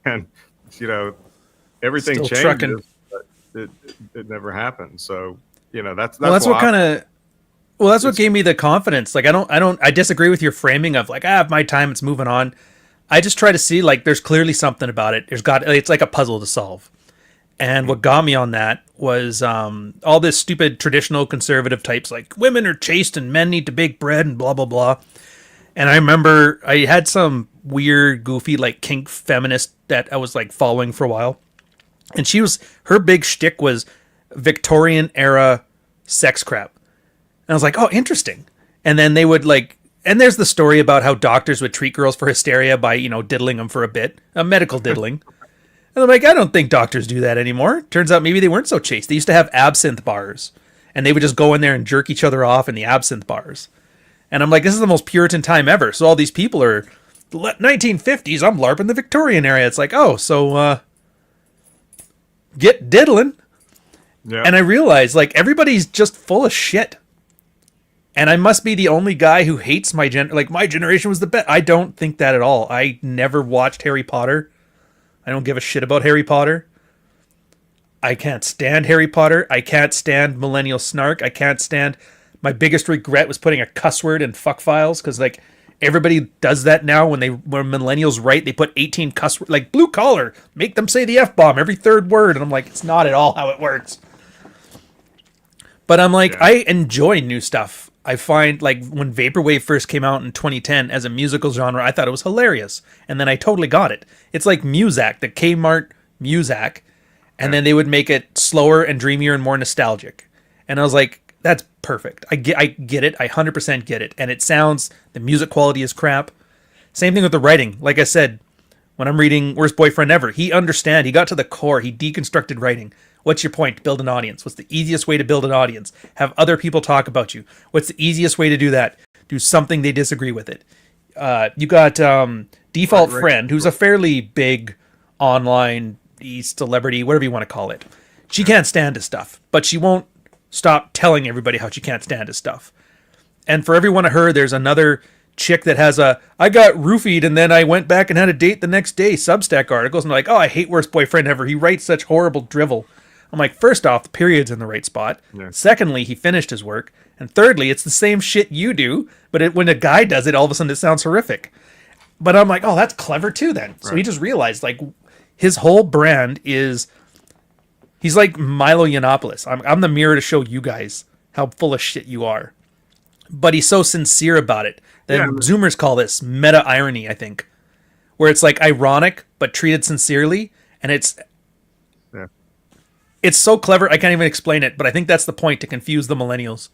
And everything Still changes, trucking. but it never happened. So that's Well, that's what kind of. Well, that's what gave me the confidence. Like, I disagree with your framing of like, I have my time, it's moving on. I just try to see like, there's clearly something about it. It's like a puzzle to solve. And what got me on that was all this stupid traditional conservative types like women are chaste and men need to bake bread and blah, blah, blah. And I remember I had some weird, goofy, like kink feminist that I was like following for a while. And her big shtick was Victorian era sex crap. And I was like, oh, interesting. And then they would like, and there's the story about how doctors would treat girls for hysteria by, diddling them for a bit, medical diddling. And I'm like, I don't think doctors do that anymore. Turns out maybe they weren't so chaste. They used to have absinthe bars, and they would just go in there and jerk each other off in the absinthe bars. And I'm like, this is the most Puritan time ever. So all these people are 1950s. I'm LARPing the Victorian era. It's like, oh, so get diddling. Yeah. And I realized like everybody's just full of shit. And I must be the only guy who hates my generation was the best. I don't think that at all. I never watched Harry Potter. I don't give a shit about Harry Potter. I can't stand Harry Potter. I can't stand millennial snark. I can't stand. My biggest regret was putting a cuss word in fuck files because like everybody does that now when millennials write, they put 18 cuss words, like blue collar, make them say the F-bomb every third word. And I'm like, it's not at all how it works. But I'm like, yeah. I enjoy new stuff. I find like when Vaporwave first came out in 2010 as a musical genre, I thought it was hilarious. And then I totally got it. It's like Muzak, the Kmart Muzak. And then they would make it slower and dreamier and more nostalgic. And I was like, that's perfect. I get it. I 100% get it. And it sounds, the music quality is crap. Same thing with the writing. Like I said, when I'm reading Worst Boyfriend Ever, he got to the core. He deconstructed writing. What's your point? Build an audience. What's the easiest way to build an audience? Have other people talk about you. What's the easiest way to do that? Do something they disagree with it. You got Default Friend, who's a fairly big online celebrity, whatever you want to call it. She can't stand his stuff, but she won't stop telling everybody how she can't stand his stuff. And for every one of her, there's another chick that has I got roofied and then I went back and had a date the next day Substack articles. And they're like, oh, I hate Worst Boyfriend Ever. He writes such horrible drivel. I'm like, first off, the period's in the right spot. Yeah. Secondly, he finished his work. And thirdly, it's the same shit you do, but when a guy does it, all of a sudden it sounds horrific. But I'm like, oh, that's clever too then. Right. So he just realized, like, his whole brand is, he's like Milo Yiannopoulos. I'm the mirror to show you guys how full of shit you are. But he's so sincere about it. That Zoomers call this meta-irony, I think. Where it's like ironic, but treated sincerely. And it's so clever, I can't even explain it, but I think that's the point, to confuse the millennials.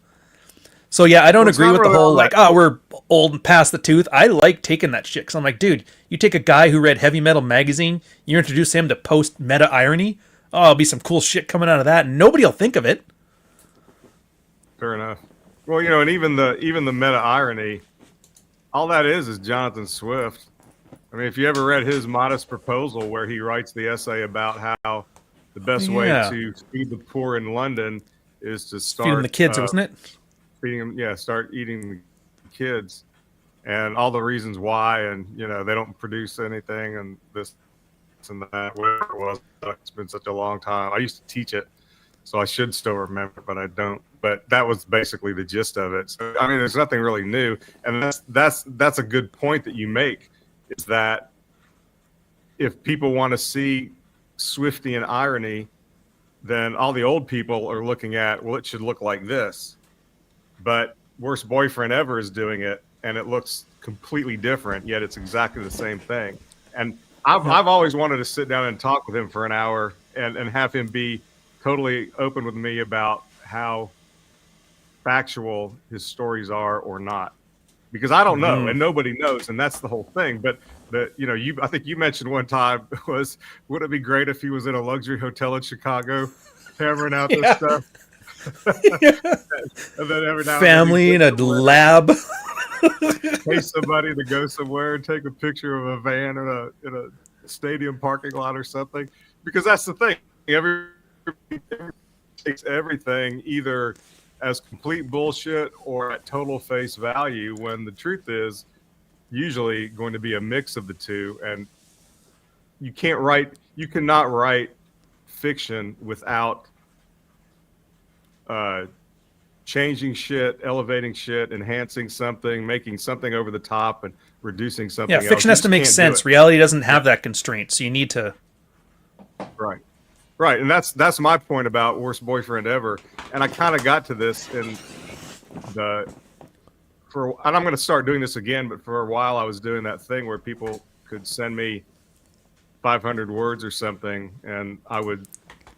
So yeah, I don't agree with the whole, like, we're old and past the tooth. I like taking that shit, because I'm like, dude, you take a guy who read Heavy Metal Magazine, you introduce him to post-meta-irony, there'll be some cool shit coming out of that, and nobody will think of it. Fair enough. Well, and even the meta-irony, all that is Jonathan Swift. I mean, if you ever read his Modest Proposal, where he writes the essay about how the best way to feed the poor in London is to start feeding the kids, wasn't it? Feeding them, start eating the kids, and all the reasons why, and they don't produce anything, and this and that, whatever it was. It's been such a long time. I used to teach it, so I should still remember, but I don't. But that was basically the gist of it. So I mean, there's nothing really new, and that's a good point that you make. Is that if people want to see Swiftian irony, then all the old people are looking at, well, it should look like this. But Worst Boyfriend Ever is doing it, and it looks completely different, yet it's exactly the same thing. And I've always wanted to sit down and talk with him for an hour and have him be totally open with me about how factual his stories are or not. Because I don't know, and nobody knows, and that's the whole thing. But I think you mentioned one time was, would it be great if he was in a luxury hotel in Chicago, hammering out this stuff, and then every now family in a lab, pay somebody to go somewhere and take a picture of a van in a stadium parking lot or something. Because that's the thing, everybody takes everything either as complete bullshit or at total face value, when the truth is usually going to be a mix of the two. And you cannot write fiction without changing shit, elevating shit, enhancing something, making something over the top, and reducing something else. Fiction has to make sense. Reality doesn't have that constraint, so you need to. Right, and that's my point about Worst Boyfriend Ever. And I kind of got to this and I'm going to start doing this again, but for a while I was doing that thing where people could send me 500 words or something, and I would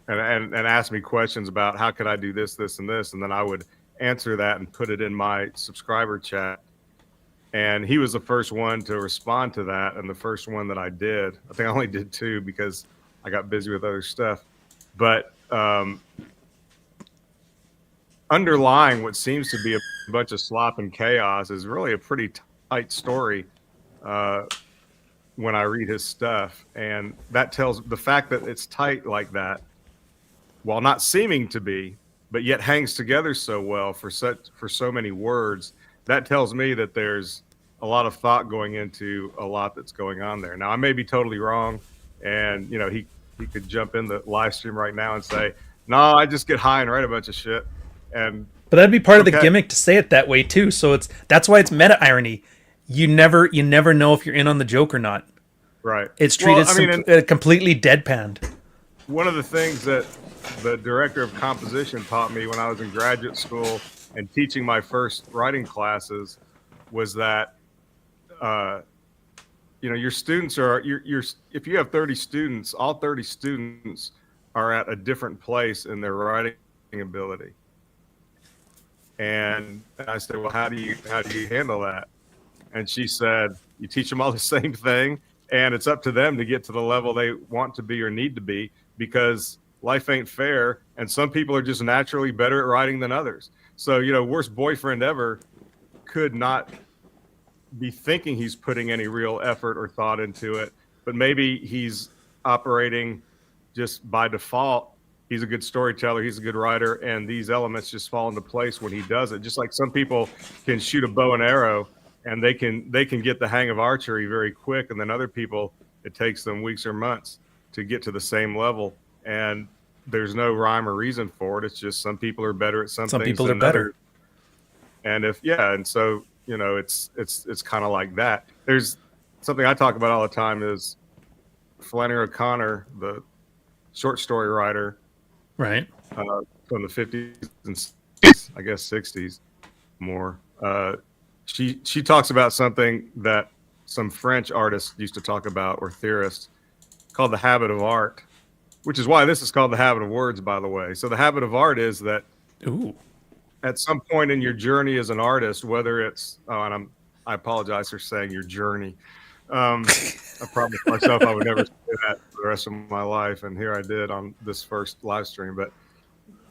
and ask me questions about how could I do this, this, and this, and then I would answer that and put it in my subscriber chat. And he was the first one to respond to that, and the first one that I did. I think I only did 2 because I got busy with other stuff. But underlying what seems to be a bunch of slop and chaos is really a pretty tight story when I read his stuff. And that tells the fact that it's tight like that, while not seeming to be, but yet hangs together so well for so many words, that tells me that there's a lot of thought going into a lot that's going on there. Now, I may be totally wrong, and he could jump in the live stream right now and say, no, I just get high and write a bunch of shit. But that'd be part of the gimmick to say it that way too. So that's why it's meta irony. You never know if you're in on the joke or not. Right. It's treated completely deadpanned. One of the things that the director of composition taught me when I was in graduate school and teaching my first writing classes was that your students are if you have 30 students, all 30 students are at a different place in their writing ability. And I said, well, how do you handle that? And she said, you teach them all the same thing, and it's up to them to get to the level they want to be or need to be, because life ain't fair, and some people are just naturally better at writing than others. So, Worst Boyfriend Ever could not be thinking he's putting any real effort or thought into it, but maybe he's operating just by default. He's a good storyteller, he's a good writer, and these elements just fall into place when he does it. Just like some people can shoot a bow and arrow and they can get the hang of archery very quick, and then other people, it takes them weeks or months to get to the same level. And there's no rhyme or reason for it. It's just some people are better at some things. Some people are better. And so it's kind of like that. There's something I talk about all the time is Flannery O'Connor, the short story writer, right, from the 50s and 60s, I guess 60s more. She talks about something that some French artists used to talk about, or theorists, called the habit of art, which is why this is called the habit of words, by the way. So the habit of art is that at some point in your journey as an artist, whether it's I apologize for saying your journey. I promised myself I would never say that for the rest of my life, and here I did on this first live stream. But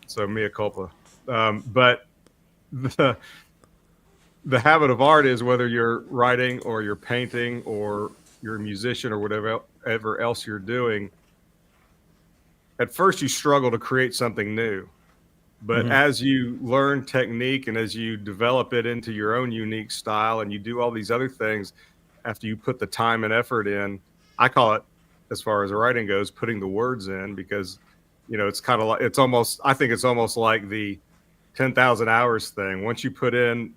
so mea culpa. But the habit of art is whether you're writing or you're painting or you're a musician or whatever else you're doing. At first, you struggle to create something new. But as you learn technique and as you develop it into your own unique style and you do all these other things, after you put the time and effort in, I call it, as far as writing goes, putting the words in, because it's kind of like, I think it's almost like the 10,000 hours thing. Once you put in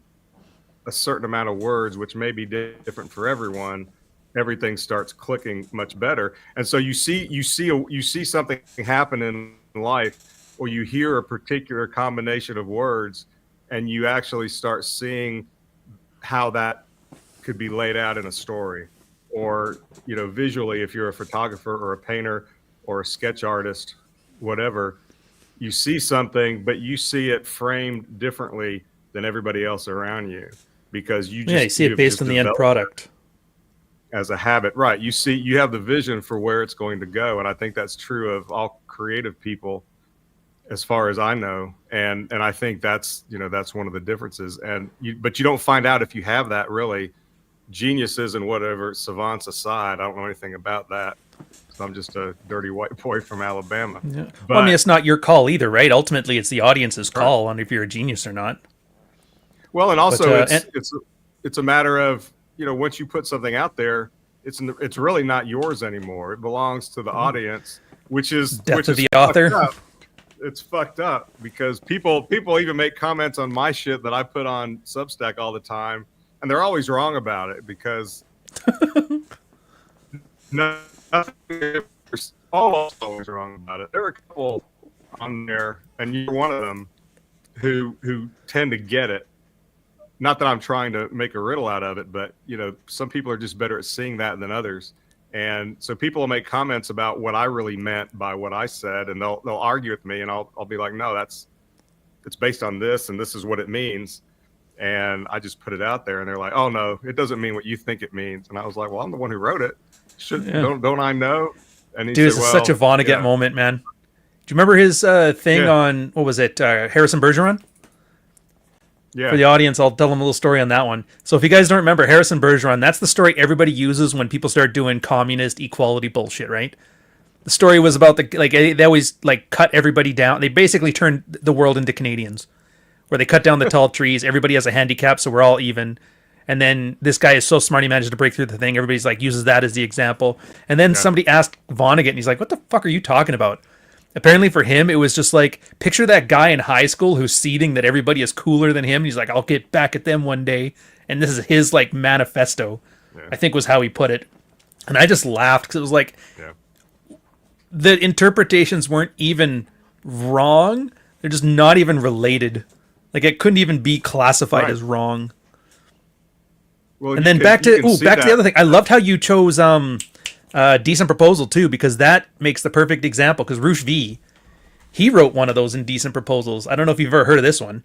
a certain amount of words, which may be different for everyone, everything starts clicking much better. And so you see something happen in life, or you hear a particular combination of words, and you actually start seeing how that could be laid out in a story, or visually, if you're a photographer or a painter or a sketch artist, whatever, you see something, but you see it framed differently than everybody else around you, because you see it based on the end product as a habit, right? You have the vision for where it's going to go, and I think that's true of all creative people, as far as I know. And I think that's one of the differences. But you don't find out if you have that, really. Geniuses and whatever, savants aside, I don't know anything about that. So I'm just a dirty white boy from Alabama. Yeah. Well, I mean, it's not your call either, right? Ultimately, it's the audience's call on if you're a genius or not. Well, and also it's a matter of, once you put something out there, it's really not yours anymore. It belongs to the audience, which is death of the author. It's fucked up, because people even make comments on my shit that I put on Substack all the time, and they're always wrong about it, because always wrong about it. There are a couple on there, and you're one of them, who tend to get it. Not that I'm trying to make a riddle out of it, but some people are just better at seeing that than others. And so people will make comments about what I really meant by what I said, and they'll argue with me, and I'll be like, no, it's based on this, and this is what it means. And I just put it out there, and they're like, oh no, it doesn't mean what you think it means. And I was like, well, I'm the one who wrote it. Don't I know? And he Dude, said, it's such a Vonnegut moment, man. Do you remember his thing on, what was it, Harrison Bergeron? Yeah. For the audience, I'll tell them a little story on that one. So if you guys don't remember, Harrison Bergeron, that's the story everybody uses when people start doing communist equality bullshit, right? The story was about they always cut everybody down. They basically turned the world into Canadians, where they cut down the tall trees. Everybody has a handicap, so we're all even. And then this guy is so smart, he managed to break through the thing. Everybody's uses that as the example. And then somebody asked Vonnegut, and he's like, what the fuck are you talking about? Apparently for him, it was just picture that guy in high school who's seething that everybody is cooler than him. He's like, I'll get back at them one day. And this is his manifesto, I think was how he put it. And I just laughed, because it was the interpretations weren't even wrong. They're just not even related. It couldn't even be classified as wrong. Well, and then back to the other thing. I loved how you chose Decent Proposal too, because that makes the perfect example. Because Roosh V, he wrote one of those in Decent Proposals. I don't know if you've ever heard of this one.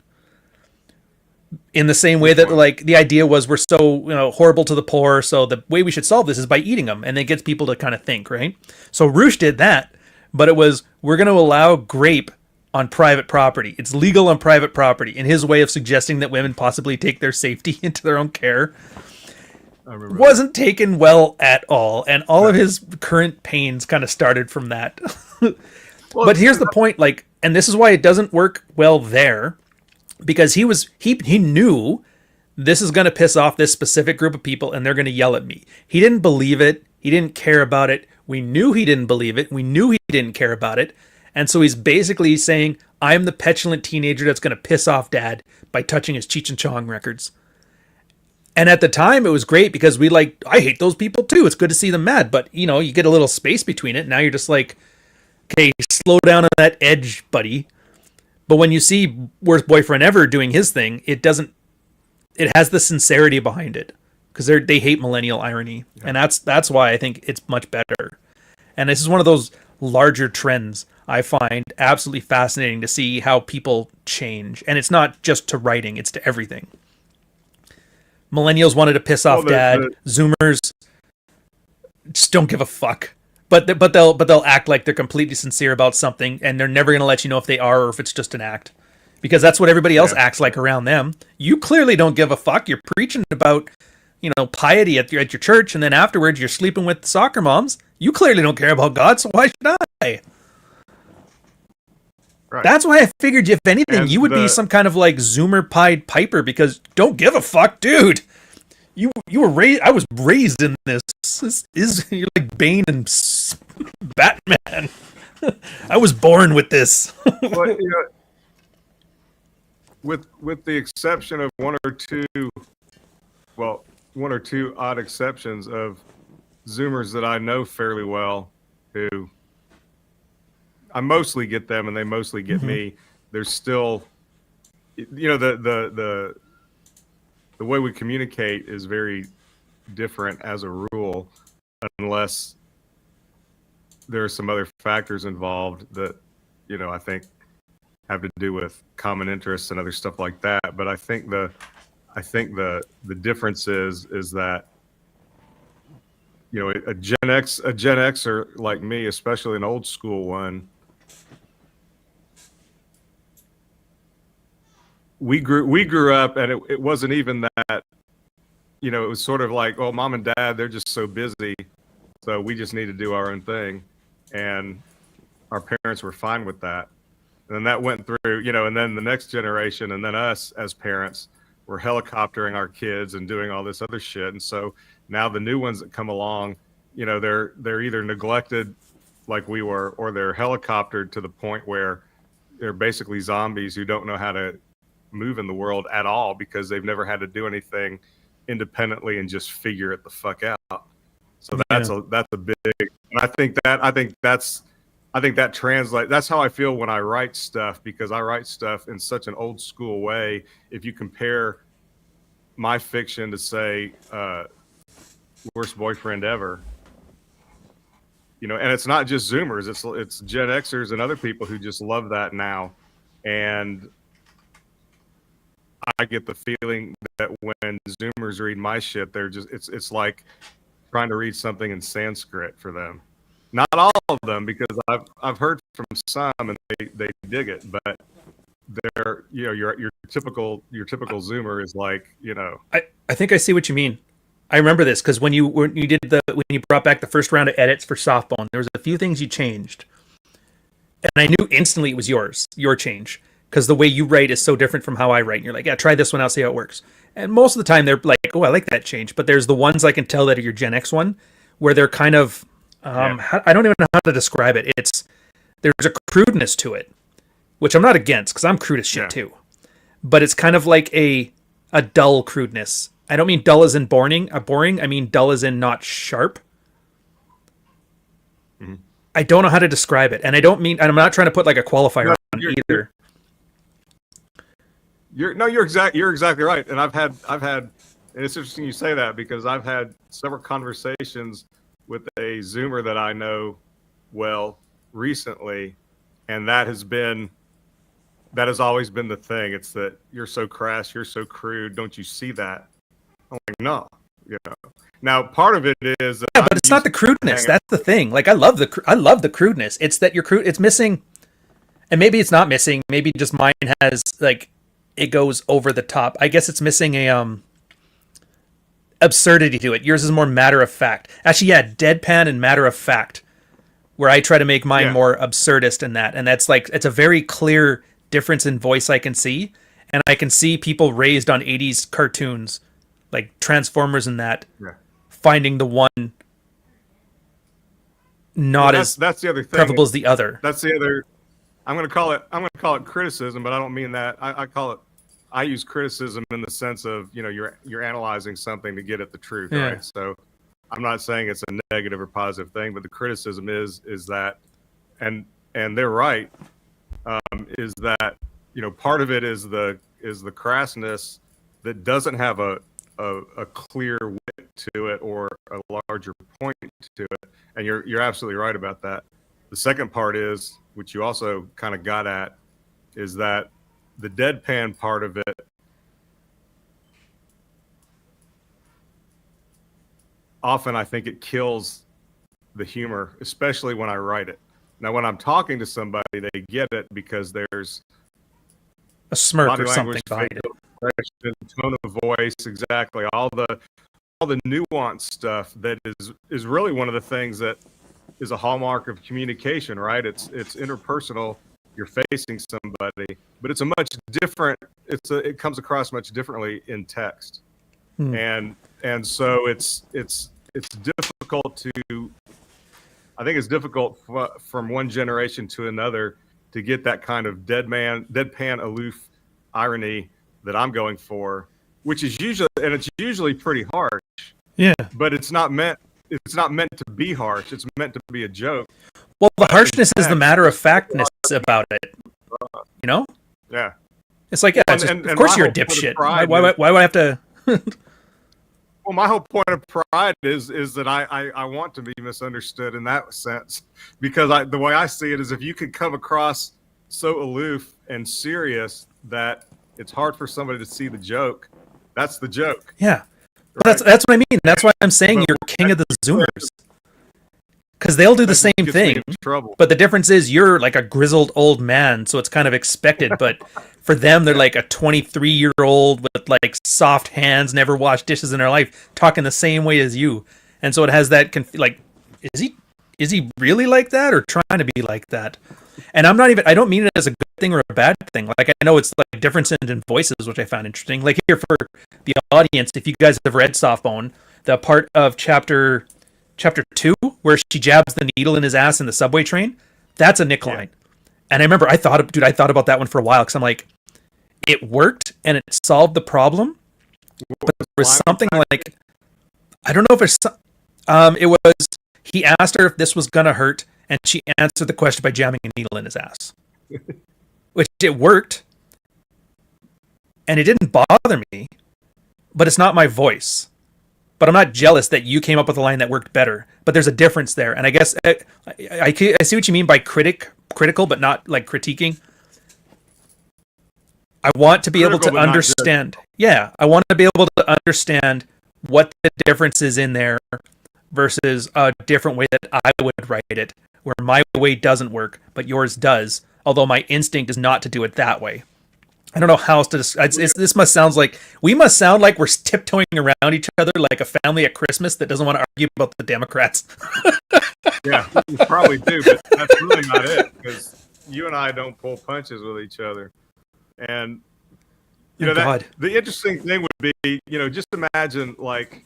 In the same way that the idea was, we're so horrible to the poor, so the way we should solve this is by eating them, and it gets people to kind of think, right? So Roosh did that, but it was, we're going to allow grape on private property. It's legal on private property, in his way of suggesting that women possibly take their safety into their own care. Wasn't taken well at all, and all of his current pains kind of started from that. But here's the point, and this is why it doesn't work well there, because he knew this is going to piss off this specific group of people, and they're going to yell at me. He didn't believe it. He didn't care about it. We knew he didn't believe it. We knew he didn't care about it. And so he's basically saying, I'm the petulant teenager that's going to piss off dad by touching his Cheech and Chong records. And at the time, it was great, because I hate those people too. It's good to see them mad. But, you get a little space between it. Now you're just okay, slow down on that edge, buddy. But when you see Worst Boyfriend Ever doing his thing, it has the sincerity behind it, because they hate millennial irony. Yeah. And that's why I think it's much better. And this is one of those larger trends I find absolutely fascinating, to see how people change. And it's not just to writing, it's to everything. Millennials wanted to piss off dad. Zoomers just don't give a fuck. But they'll act like they're completely sincere about something, and they're never going to let you know if they are or if it's just an act. Because that's what everybody else acts like around them. You clearly don't give a fuck. You're preaching about, piety at your church, and then afterwards you're sleeping with soccer moms. You clearly don't care about God, so why should I? Right. That's why I figured, if anything, you would be some kind of Zoomer Pied Piper, because don't give a fuck, dude. You were raised. I was raised in this. You're like Bane and Batman. I was born with this. But with the exception of one or two odd exceptions of Zoomers that I know fairly well, who I mostly get them and they mostly get me. There's still, the way we communicate is very different as a rule, unless there are some other factors involved that, I think have to do with common interests and other stuff like that. But I think the difference is that, a Gen Xer like me, especially an old school one, we grew up, and it wasn't even that, it was sort of like, oh, mom and dad, they're just so busy, so we just need to do our own thing, and our parents were fine with that. And then that went through, and then the next generation, and then us as parents were helicoptering our kids and doing all this other shit. And so now the new ones that come along, they're either neglected like we were, or they're helicoptered to the point where they're basically zombies who don't know how to move in the world at all because they've never had to do anything independently and just figure it the fuck out. So that's a big, and I think that translates. That's how I feel when I write stuff, because I write stuff in such an old school way. If you compare my fiction to, say, Worst Boyfriend Ever, and it's not just Zoomers, it's Gen Xers and other people who just love that now. And I get the feeling that when Zoomers read my shit, they're just, it's like trying to read something in Sanskrit for them. Not all of them, because I've heard from some and they dig it, but they're, your typical Zoomer is like, I think I see what you mean. I remember this because when you brought back the first round of edits for Softbone, there was a few things you changed, and I knew instantly it was your change, because the way you write is so different from how I write. And you're like, yeah, try this one, I'll see how it works. And most of the time they're like, oh, I like that change. But there's the ones I can tell that are your Gen X one, where they're kind of, I don't even know how to describe it. There's a crudeness to it, which I'm not against, because I'm crude as shit too. But it's kind of like a dull crudeness. I don't mean dull as in boring. I mean dull as in not sharp. Mm-hmm. I don't know how to describe it, and I'm not trying to put like a qualifier on either. You're exactly right. And I've had, and it's interesting you say that, because I've had several conversations with a Zoomer that I know well recently, and that has always been the thing. It's that you're so crass, you're so crude. Don't you see that? I'm like, no, Now, part of it is, but it's not the crudeness. That's the thing. Like, I love the crudeness. It's that you're crude. It's missing, and maybe it's not missing. Maybe just mine has, like, it goes over the top. I guess it's missing a absurdity to it. Yours is more matter of fact. Actually, yeah, deadpan and matter of fact, where I try to make mine more absurdist in that. And that's like, it's a very clear difference in voice I can see. And I can see people raised on 80s cartoons, like Transformers and that, finding the one not as that's the other thing. preferable as the other. That's the other. I'm going to call it criticism, but I don't mean that. I use criticism in the sense of, you're analyzing something to get at the truth, right? So I'm not saying it's a negative or positive thing, but the criticism is that, and they're right, is that, part of it is the crassness that doesn't have a clear wit to it or a larger point to it, and you're absolutely right about that. The second part is, which you also kind of got at, is that the deadpan part of it often, I think, it kills the humor, especially when I write it. Now, when I'm talking to somebody, they get it because there's a smirk or something behind it. Tone of voice, exactly. All the nuanced stuff that is really one of the things that is a hallmark of communication, right? It's interpersonal. You're facing somebody, but it's a much different. It comes across much differently in text, and so it's difficult to. I think it's difficult from one generation to another to get that kind of deadpan, aloof irony that I'm going for, which is usually pretty harsh. Yeah. But it's not meant to be harsh. It's meant to be a joke. Well, the harshness is the matter of factness about it. You know? Yeah. It's like, yeah, of course you're a dipshit. Why would I have to? Well, my whole point of pride is that I want to be misunderstood in that sense, because the way I see it is, if you could come across so aloof and serious that it's hard for somebody to see the joke, that's the joke. Yeah. Right? That's what I mean. That's why I'm saying you're king of the Zoomers. Because they'll do the same thing, but the difference is you're like a grizzled old man, so it's kind of expected. But for them, they're like a 23-year-old with like soft hands, never washed dishes in their life, talking the same way as you. And so it has that like, is he really like that, or trying to be like that? And I don't mean it as a good thing or a bad thing. Like, I know it's like difference in voices, which I found interesting. Like, here for the audience, if you guys have read Softbone, the part of chapter 2 where she jabs the needle in his ass in the subway train, that's a Nick line. And I remember I thought about that one for a while, because I'm like, it worked and it solved the problem, but there was something like, I don't know if it was, he asked her if this was gonna hurt, and she answered the question by jamming a needle in his ass, which it worked, and it didn't bother me, but it's not my voice. But I'm not jealous that you came up with a line that worked better. But there's a difference there. And I guess I see what you mean by critical, but not like critiquing. I want to be able to understand. Yeah, I want to be able to understand what the difference is in there versus a different way that I would write it, where my way doesn't work, but yours does. Although my instinct is not to do it that way. I don't know how else to describe. This must sound like we're tiptoeing around each other like a family at Christmas that doesn't want to argue about the Democrats. Yeah, you probably do, but that's really not it, because you and I don't pull punches with each other. And the interesting thing would be, just imagine, like,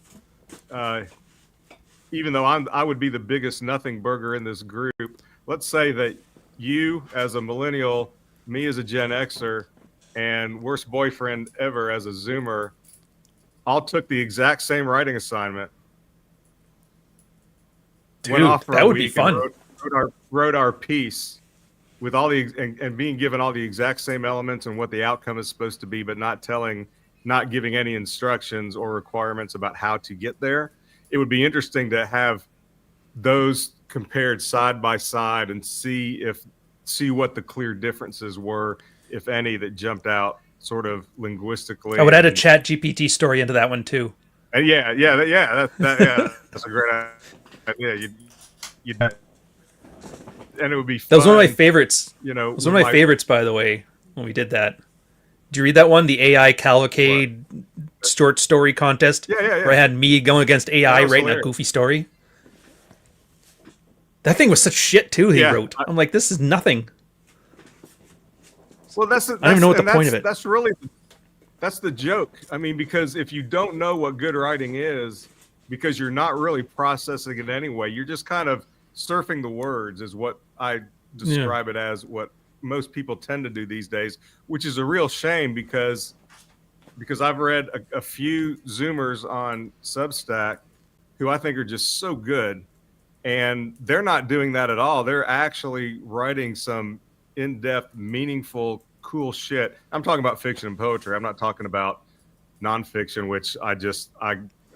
even though I would be the biggest nothing burger in this group, let's say that you as a millennial, me as a Gen Xer, and worst boyfriend ever as a Zoomer, all took the exact same writing assignment. Dude, that would be fun. Wrote our piece with all the and being given all the exact same elements and what the outcome is supposed to be, but not giving any instructions or requirements about how to get there. It would be interesting to have those compared side by side and see what the clear differences were, if any, that jumped out sort of linguistically. I would add a Chat GPT story into that one too. And that's a great idea. And it would be fun. That was one of my favorites. It was one of my favorites, by the way, when we did that. Did you read that one? The AI Cavalcade short story contest? Yeah. Where I had me going against AI writing a goofy story. That thing was such shit too, he wrote. I'm like, this is nothing. Well, I don't even know what the point of it. That's the joke. I mean, because if you don't know what good writing is, because you're not really processing it anyway, you're just kind of surfing the words, is what I describe it as, what most people tend to do these days, which is a real shame, because I've read a few Zoomers on Substack who I think are just so good, and they're not doing that at all. They're actually writing some in-depth, meaningful, cool shit. I'm talking about fiction and poetry. I'm not talking about nonfiction, which I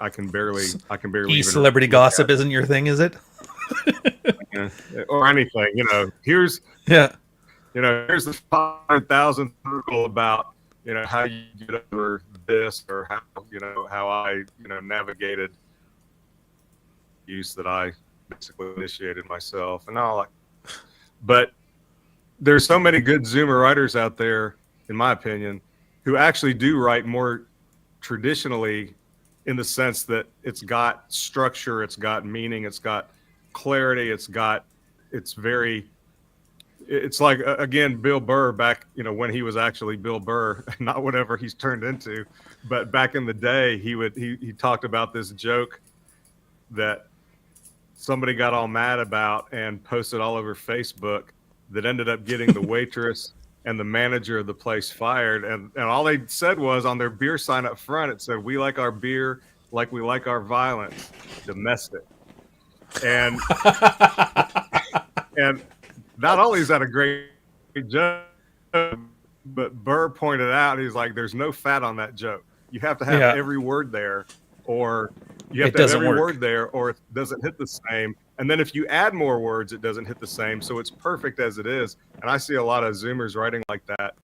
can barely celebrity gossip isn't your thing, is it? Or anything, here's the 500,000th article about how you get over this, or how I navigated use that I basically initiated myself and all that. But there's so many good Zoomer writers out there, in my opinion, who actually do write more traditionally, in the sense that it's got structure, it's got meaning, it's got clarity, it's like, again, Bill Burr back, when he was actually Bill Burr, not whatever he's turned into, but back in the day, he talked about this joke that somebody got all mad about and posted all over Facebook that ended up getting the waitress and the manager of the place fired. And all they said was on their beer sign up front, it said, "We like our beer like we like our violence, domestic." And and not only is that a great joke, but Burr pointed out, he's like, there's no fat on that joke. You have to have every word there, or you have to have every word there, or it doesn't hit the same. And then if you add more words, it doesn't hit the same. So it's perfect as it is. And I see a lot of Zoomers writing like that,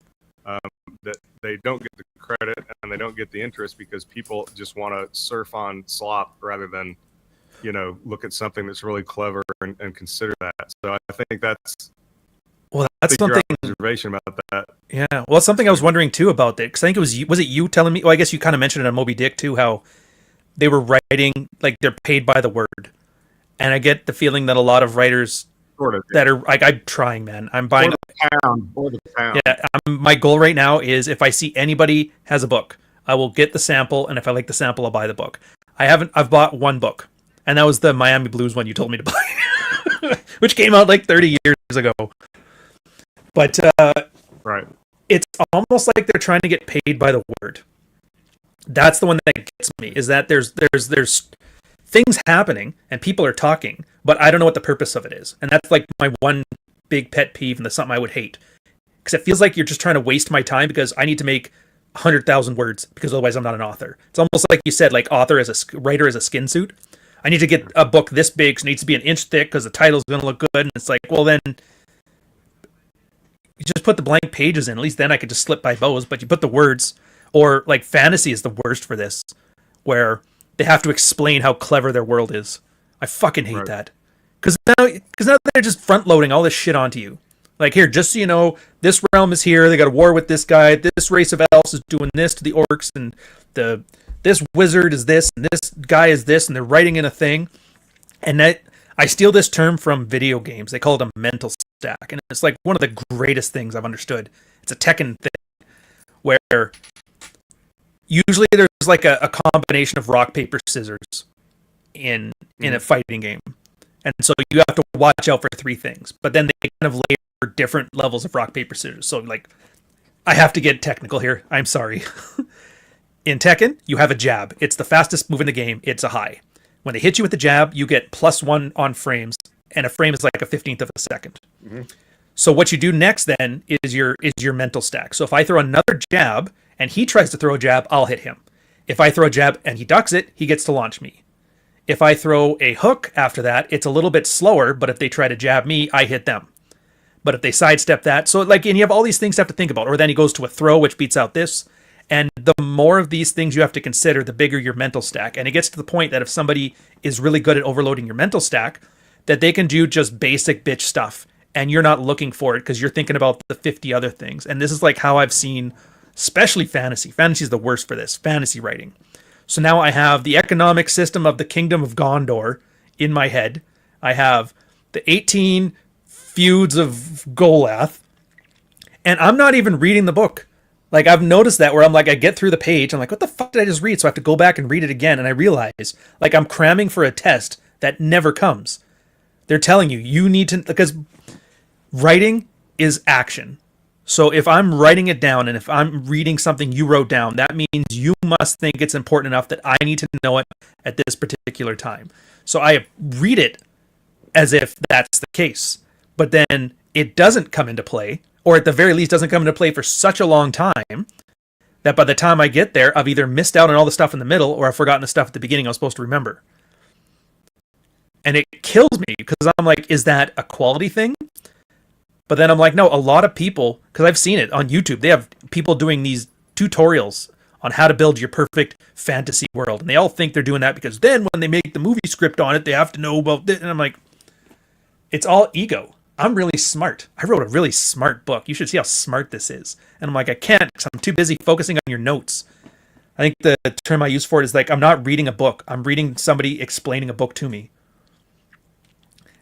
that they don't get the credit and they don't get the interest because people just want to surf on slop rather than, look at something that's really clever and consider that. So I think that's something. Observation about that. Yeah, well, it's something I was wondering too about that, because I think was it you telling me? Well, I guess you kind of mentioned it on Moby Dick too, how they were writing like they're paid by the word, and I get the feeling that a lot of writers that are like, I'm trying, man. I'm buying or the pound. Yeah, my goal right now is if I see anybody has a book, I will get the sample, and if I like the sample, I'll buy the book. I've bought one book, and that was the Miami Blues one you told me to buy, which came out like 30 years ago. But right, it's almost like they're trying to get paid by the word. That's the one that gets me, is that there's things happening and people are talking, but I don't know what the purpose of it is. And that's like my one big pet peeve, and that's something I would hate. Because it feels like you're just trying to waste my time because I need to make 100,000 words, because otherwise I'm not an author. It's almost like you said, like writer as a skin suit. I need to get a book this big, so it needs to be an inch thick because the title's going to look good. And it's like, well, then you just put the blank pages in. At least then I could just slip by bows, but you put the words. Or like fantasy is the worst for this, where they have to explain how clever their world is. I fucking hate that. Because now they're just front loading all this shit onto you. Like, here, just so you know, this realm is here. They got a war with this guy. This race of elves is doing this to the orcs, and this wizard is this, and this guy is this, and they're writing in a thing. And that I steal this term from video games. They call it a mental stack, and it's like one of the greatest things I've understood. It's a Tekken thing where usually there's like a combination of rock, paper, scissors in a fighting game. And so you have to watch out for three things. But then they kind of layer different levels of rock, paper, scissors. So like, I have to get technical here. I'm sorry. In Tekken, you have a jab. It's the fastest move in the game. It's a high. When they hit you with the jab, you get +1 on frames, and a frame is like a 15th of a second. Mm-hmm. So what you do next then is your mental stack. So if I throw another jab and he tries to throw a jab, I'll hit him. If I throw a jab and he ducks it, he gets to launch me. If I throw a hook after that, it's a little bit slower, but if they try to jab me, I hit them. But if they sidestep that, so like, and you have all these things to have to think about. Or then he goes to a throw, which beats out this. And the more of these things you have to consider, the bigger your mental stack. And it gets to the point that if somebody is really good at overloading your mental stack, that they can do just basic bitch stuff, and you're not looking for it because you're thinking about the 50 other things. And this is like how I've seen, especially fantasy. Fantasy is the worst for this, fantasy writing. So now I have the economic system of the Kingdom of Gondor in my head. I have the 18 feuds of Golath, and I'm not even reading the book. Like, I've noticed that where I'm like, I get through the page, I'm like, what the fuck did I just read? So I have to go back and read it again, and I realize, like, I'm cramming for a test that never comes. They're telling you, you need to, because writing is action. So if I'm writing it down and if I'm reading something you wrote down, that means you must think it's important enough that I need to know it at this particular time. So I read it as if that's the case. But then it doesn't come into play, or at the very least doesn't come into play for such a long time that by the time I get there, I've either missed out on all the stuff in the middle or I've forgotten the stuff at the beginning I was supposed to remember. And it kills me because I'm like, is that a quality thing? But then I'm like, no, a lot of people, because I've seen it on YouTube, they have people doing these tutorials on how to build your perfect fantasy world. And they all think they're doing that because then when they make the movie script on it, they have to know about this. And I'm like, it's all ego. I'm really smart. I wrote a really smart book. You should see how smart this is. And I'm like, I can't because I'm too busy focusing on your notes. I think the term I use for it is like, I'm not reading a book. I'm reading somebody explaining a book to me.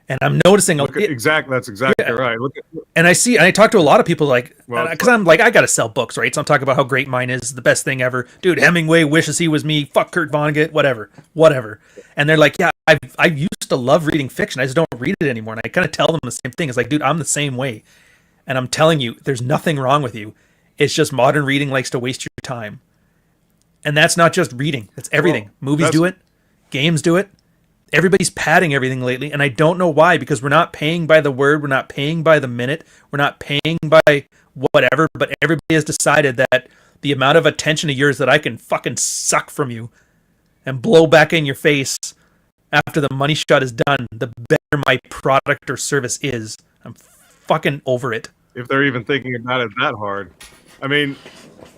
And I'm noticing that's exactly right. And I talk to a lot of people like, Well, because I'm like, I gotta sell books, right? So I'm talking about how great mine is, the best thing ever. Dude, Hemingway wishes he was me. Fuck Kurt Vonnegut, whatever. And they're like, yeah, I used to love reading fiction. I just don't read it anymore. And I kind of tell them the same thing. It's like, dude, I'm the same way. And I'm telling you, there's nothing wrong with you. It's just modern reading likes to waste your time. And that's not just reading. That's everything. Well, Movies do it. Games do it. Everybody's padding everything lately, and I don't know why, because we're not paying by the word, we're not paying by the minute, we're not paying by whatever, but everybody has decided that the amount of attention of yours that I can fucking suck from you and blow back in your face after the money shot is done, the better my product or service is. I'm fucking over it. if they're even thinking about it that hard. I mean,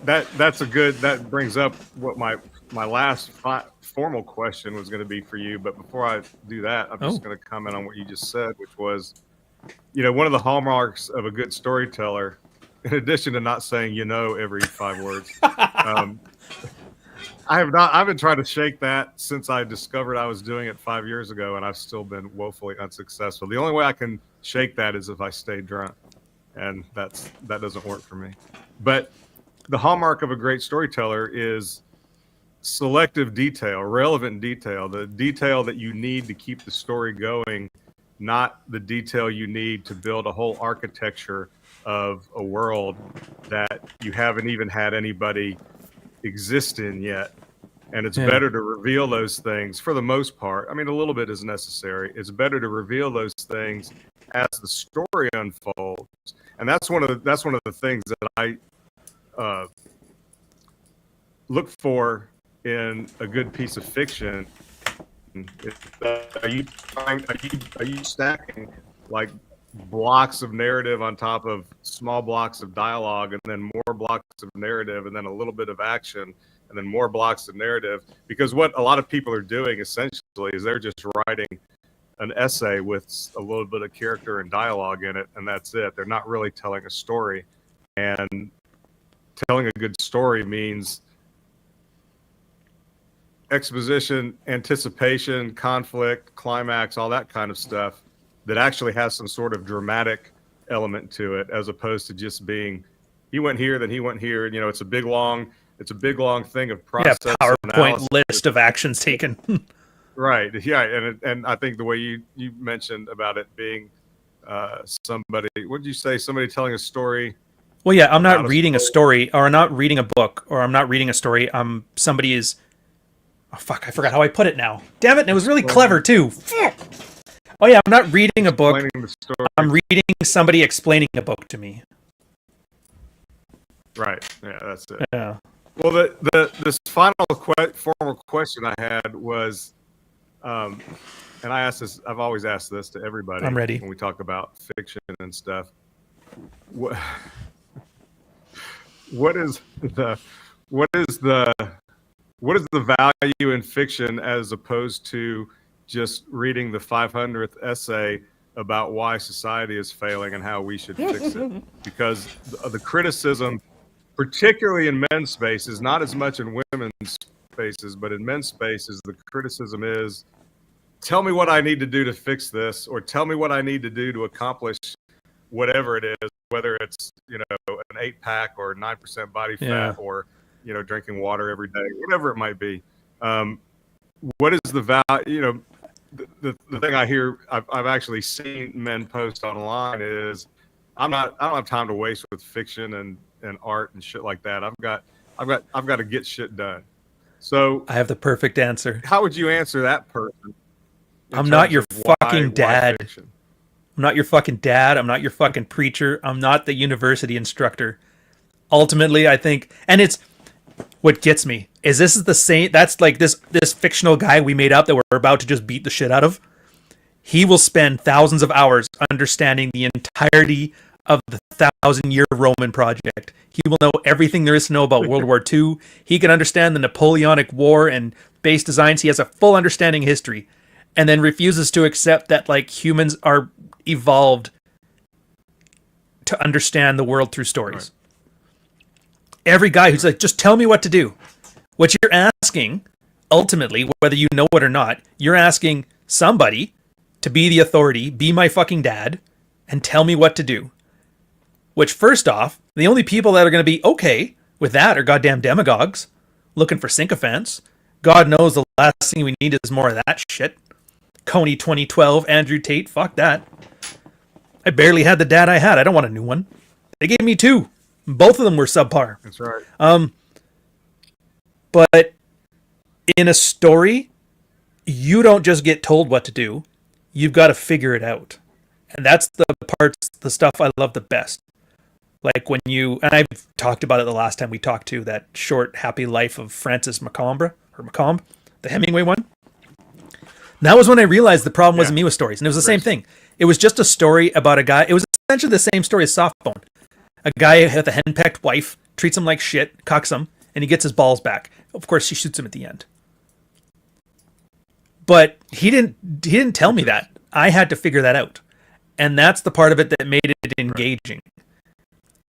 that brings up what my last formal question was going to be for you. But before I do that, I'm just going to comment on what you just said, which was, one of the hallmarks of a good storyteller, in addition to not saying every 5 words. I've been trying to shake that since I discovered I was doing it 5 years ago, and I've still been woefully unsuccessful. The only way I can shake that is if I stay drunk, and that doesn't work for me. But the hallmark of a great storyteller is selective detail, relevant detail, the detail that you need to keep the story going, not the detail you need to build a whole architecture of a world that you haven't even had anybody exist in yet. And it's better to reveal those things for the most part. I mean, a little bit is necessary. It's better to reveal those things as the story unfolds. And that's one of the things that I look for in a good piece of fiction. Are you stacking like blocks of narrative on top of small blocks of dialogue, and then more blocks of narrative, and then a little bit of action, and then more blocks of narrative? Because what a lot of people are doing essentially is they're just writing an essay with a little bit of character and dialogue in it, and that's it. They're not really telling a story. And telling a good story means exposition, anticipation, conflict, climax, all that kind of stuff that actually has some sort of dramatic element to it, as opposed to just being, he went here, then he went here. It's a big long thing of process. Yeah, PowerPoint analysis. list of actions taken. Right. Yeah. And I think the way you mentioned about it being somebody, what did you say? Somebody telling a story. Well, yeah, I'm not reading a story, or I'm not reading a book, or I'm not reading a story. Somebody is. Oh fuck! I forgot how I put it now. Damn it! And it was really clever too. Oh yeah, I'm not reading a book. I'm reading somebody explaining a book to me. Right. Yeah, that's it. Yeah. Well, this final formal question I had was, and I asked this. I've always asked this to everybody. I'm ready. When we talk about fiction and stuff. What is the value in fiction as opposed to just reading the 500th essay about why society is failing and how we should fix it? Because the criticism, particularly in men's spaces, not as much in women's spaces, but in men's spaces, the criticism is, tell me what I need to do to fix this, or tell me what I need to do to accomplish whatever it is, whether it's, an 8-pack or 9% body fat, or, drinking water every day, whatever it might be. What is the value? The thing I hear, I've actually seen men post online is, I don't have time to waste with fiction and art and shit like that. I've got to get shit done. So I have the perfect answer. How would you answer that person? I'm not your fucking dad. I'm not your fucking dad. I'm not your fucking preacher. I'm not the university instructor. Ultimately, I think, and it's what gets me is this is the same. That's like this fictional guy we made up that we're about to just beat the shit out of. He will spend thousands of hours understanding the entirety of the 1,000-year Roman project. He will know everything there is to know about World War II. He can understand the Napoleonic War and base designs. He has a full understanding of history, and then refuses to accept that humans are evolved to understand the world through stories. Right. Every guy who's like, just tell me what to do. What you're asking, ultimately, whether you know it or not, you're asking somebody to be the authority, be my fucking dad, and tell me what to do. Which, first off, the only people that are going to be okay with that are goddamn demagogues looking for sycophants. God knows the last thing we need is more of that shit. Coney 2012, Andrew Tate, fuck that. I barely had the dad I had. I don't want a new one. They gave me two. Both of them were subpar. That's right. But in a story, you don't just get told what to do. You've got to figure it out. And that's the stuff I love the best. Like when you, and I've talked about it the last time we talked to, that short, happy life of Francis Macomb, the Hemingway one. That was when I realized the problem wasn't me with stories. And it was the same thing. It was just a story about a guy. It was essentially the same story as Softbone. A guy with a henpecked wife treats him like shit, cucks him, and he gets his balls back. Of course, she shoots him at the end. But he didn't tell me that. I had to figure that out. And that's the part of it that made it engaging.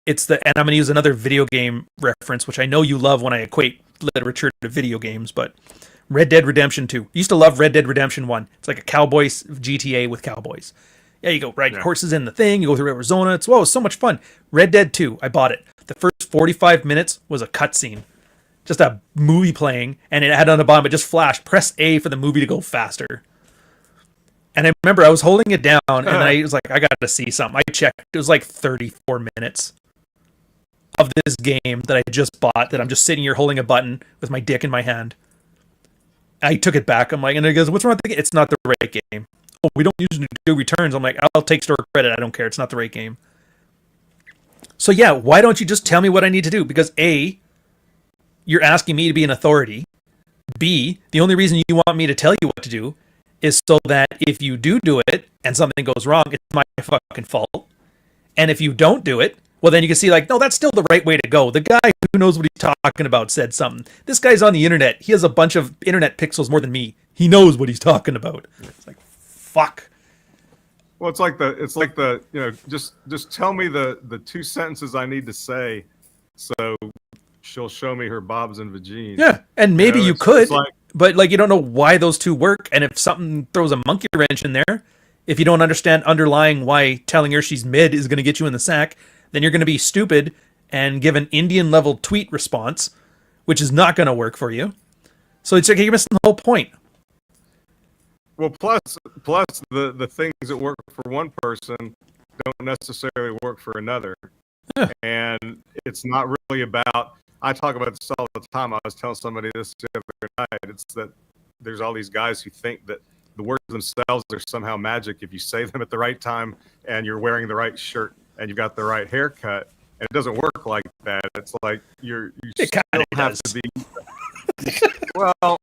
And I'm going to use another video game reference, which I know you love when I equate literature to video games, but Red Dead Redemption 2. I used to love Red Dead Redemption 1. It's like a cowboys GTA with cowboys. Yeah, you go ride horses in the thing, you go through Arizona. It's so much fun. Red Dead 2, I bought it. The first 45 minutes was a cutscene. Just a movie playing, and it had on the bottom, it just flashed, press A for the movie to go faster. And I remember I was holding it down, and I was like, I got to see something. I checked. It was like 34 minutes of this game that I just bought, that I'm just sitting here holding a button with my dick in my hand. I took it back. I'm like, and it goes, what's wrong with the game? It's not the right game. Oh, we don't usually do returns. I'm like, I'll take store credit. I don't care. It's not the right game. So yeah, why don't you just tell me what I need to do? Because A, you're asking me to be an authority. B, the only reason you want me to tell you what to do is so that if you do it and something goes wrong, it's my fucking fault. And if you don't do it, well, then you can see like, no, that's still the right way to go. The guy who knows what he's talking about said something. This guy's on the internet. He has a bunch of internet pixels more than me. He knows what he's talking about. It's like, fuck. Well, it's like the just tell me the two sentences I need to say, so she'll show me her bobs and vagines. Yeah, and maybe you could, but like you don't know why those two work. And if something throws a monkey wrench in there, if you don't understand underlying why telling her she's mid is going to get you in the sack, then you're going to be stupid and give an Indian level tweet response, which is not going to work for you. So it's like you're missing the whole point. Well, plus the things that work for one person don't necessarily work for another. Yeah. And it's not really about, I talk about this all the time. I was telling somebody this the other night. It's that there's all these guys who think that the words themselves are somehow magic if you say them at the right time and you're wearing the right shirt and you've got the right haircut. And it doesn't work like that. It's like you still have to be. Well,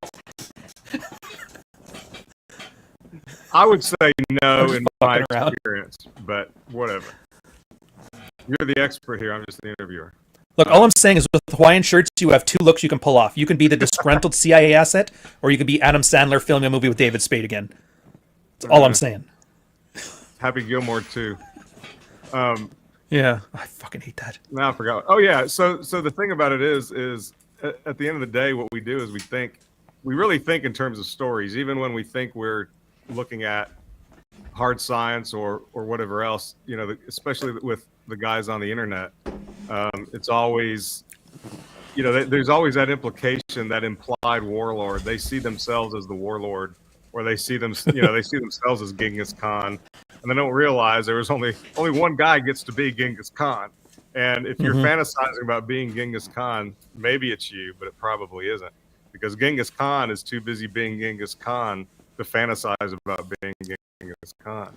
I would say no in my experience, but whatever. You're the expert here. I'm just the interviewer. Look, all I'm saying is with Hawaiian shirts, you have two looks you can pull off. You can be the disgruntled CIA asset, or you can be Adam Sandler filming a movie with David Spade again. That's all I'm saying. Happy Gilmore too. Yeah, I fucking hate that. Now I forgot. Oh yeah, so the thing about it is at the end of the day, what we do is we really think in terms of stories, even when we think we're looking at hard science or whatever else, especially with the guys on the internet. It's always, there's always that implication, that implied warlord. They see themselves as the warlord, or they see they see themselves as Genghis Khan, and they don't realize there was only one guy gets to be Genghis Khan. And if you're fantasizing about being Genghis Khan, maybe it's you, but it probably isn't, because Genghis Khan is too busy being Genghis Khan to fantasize about being Genghis Khan.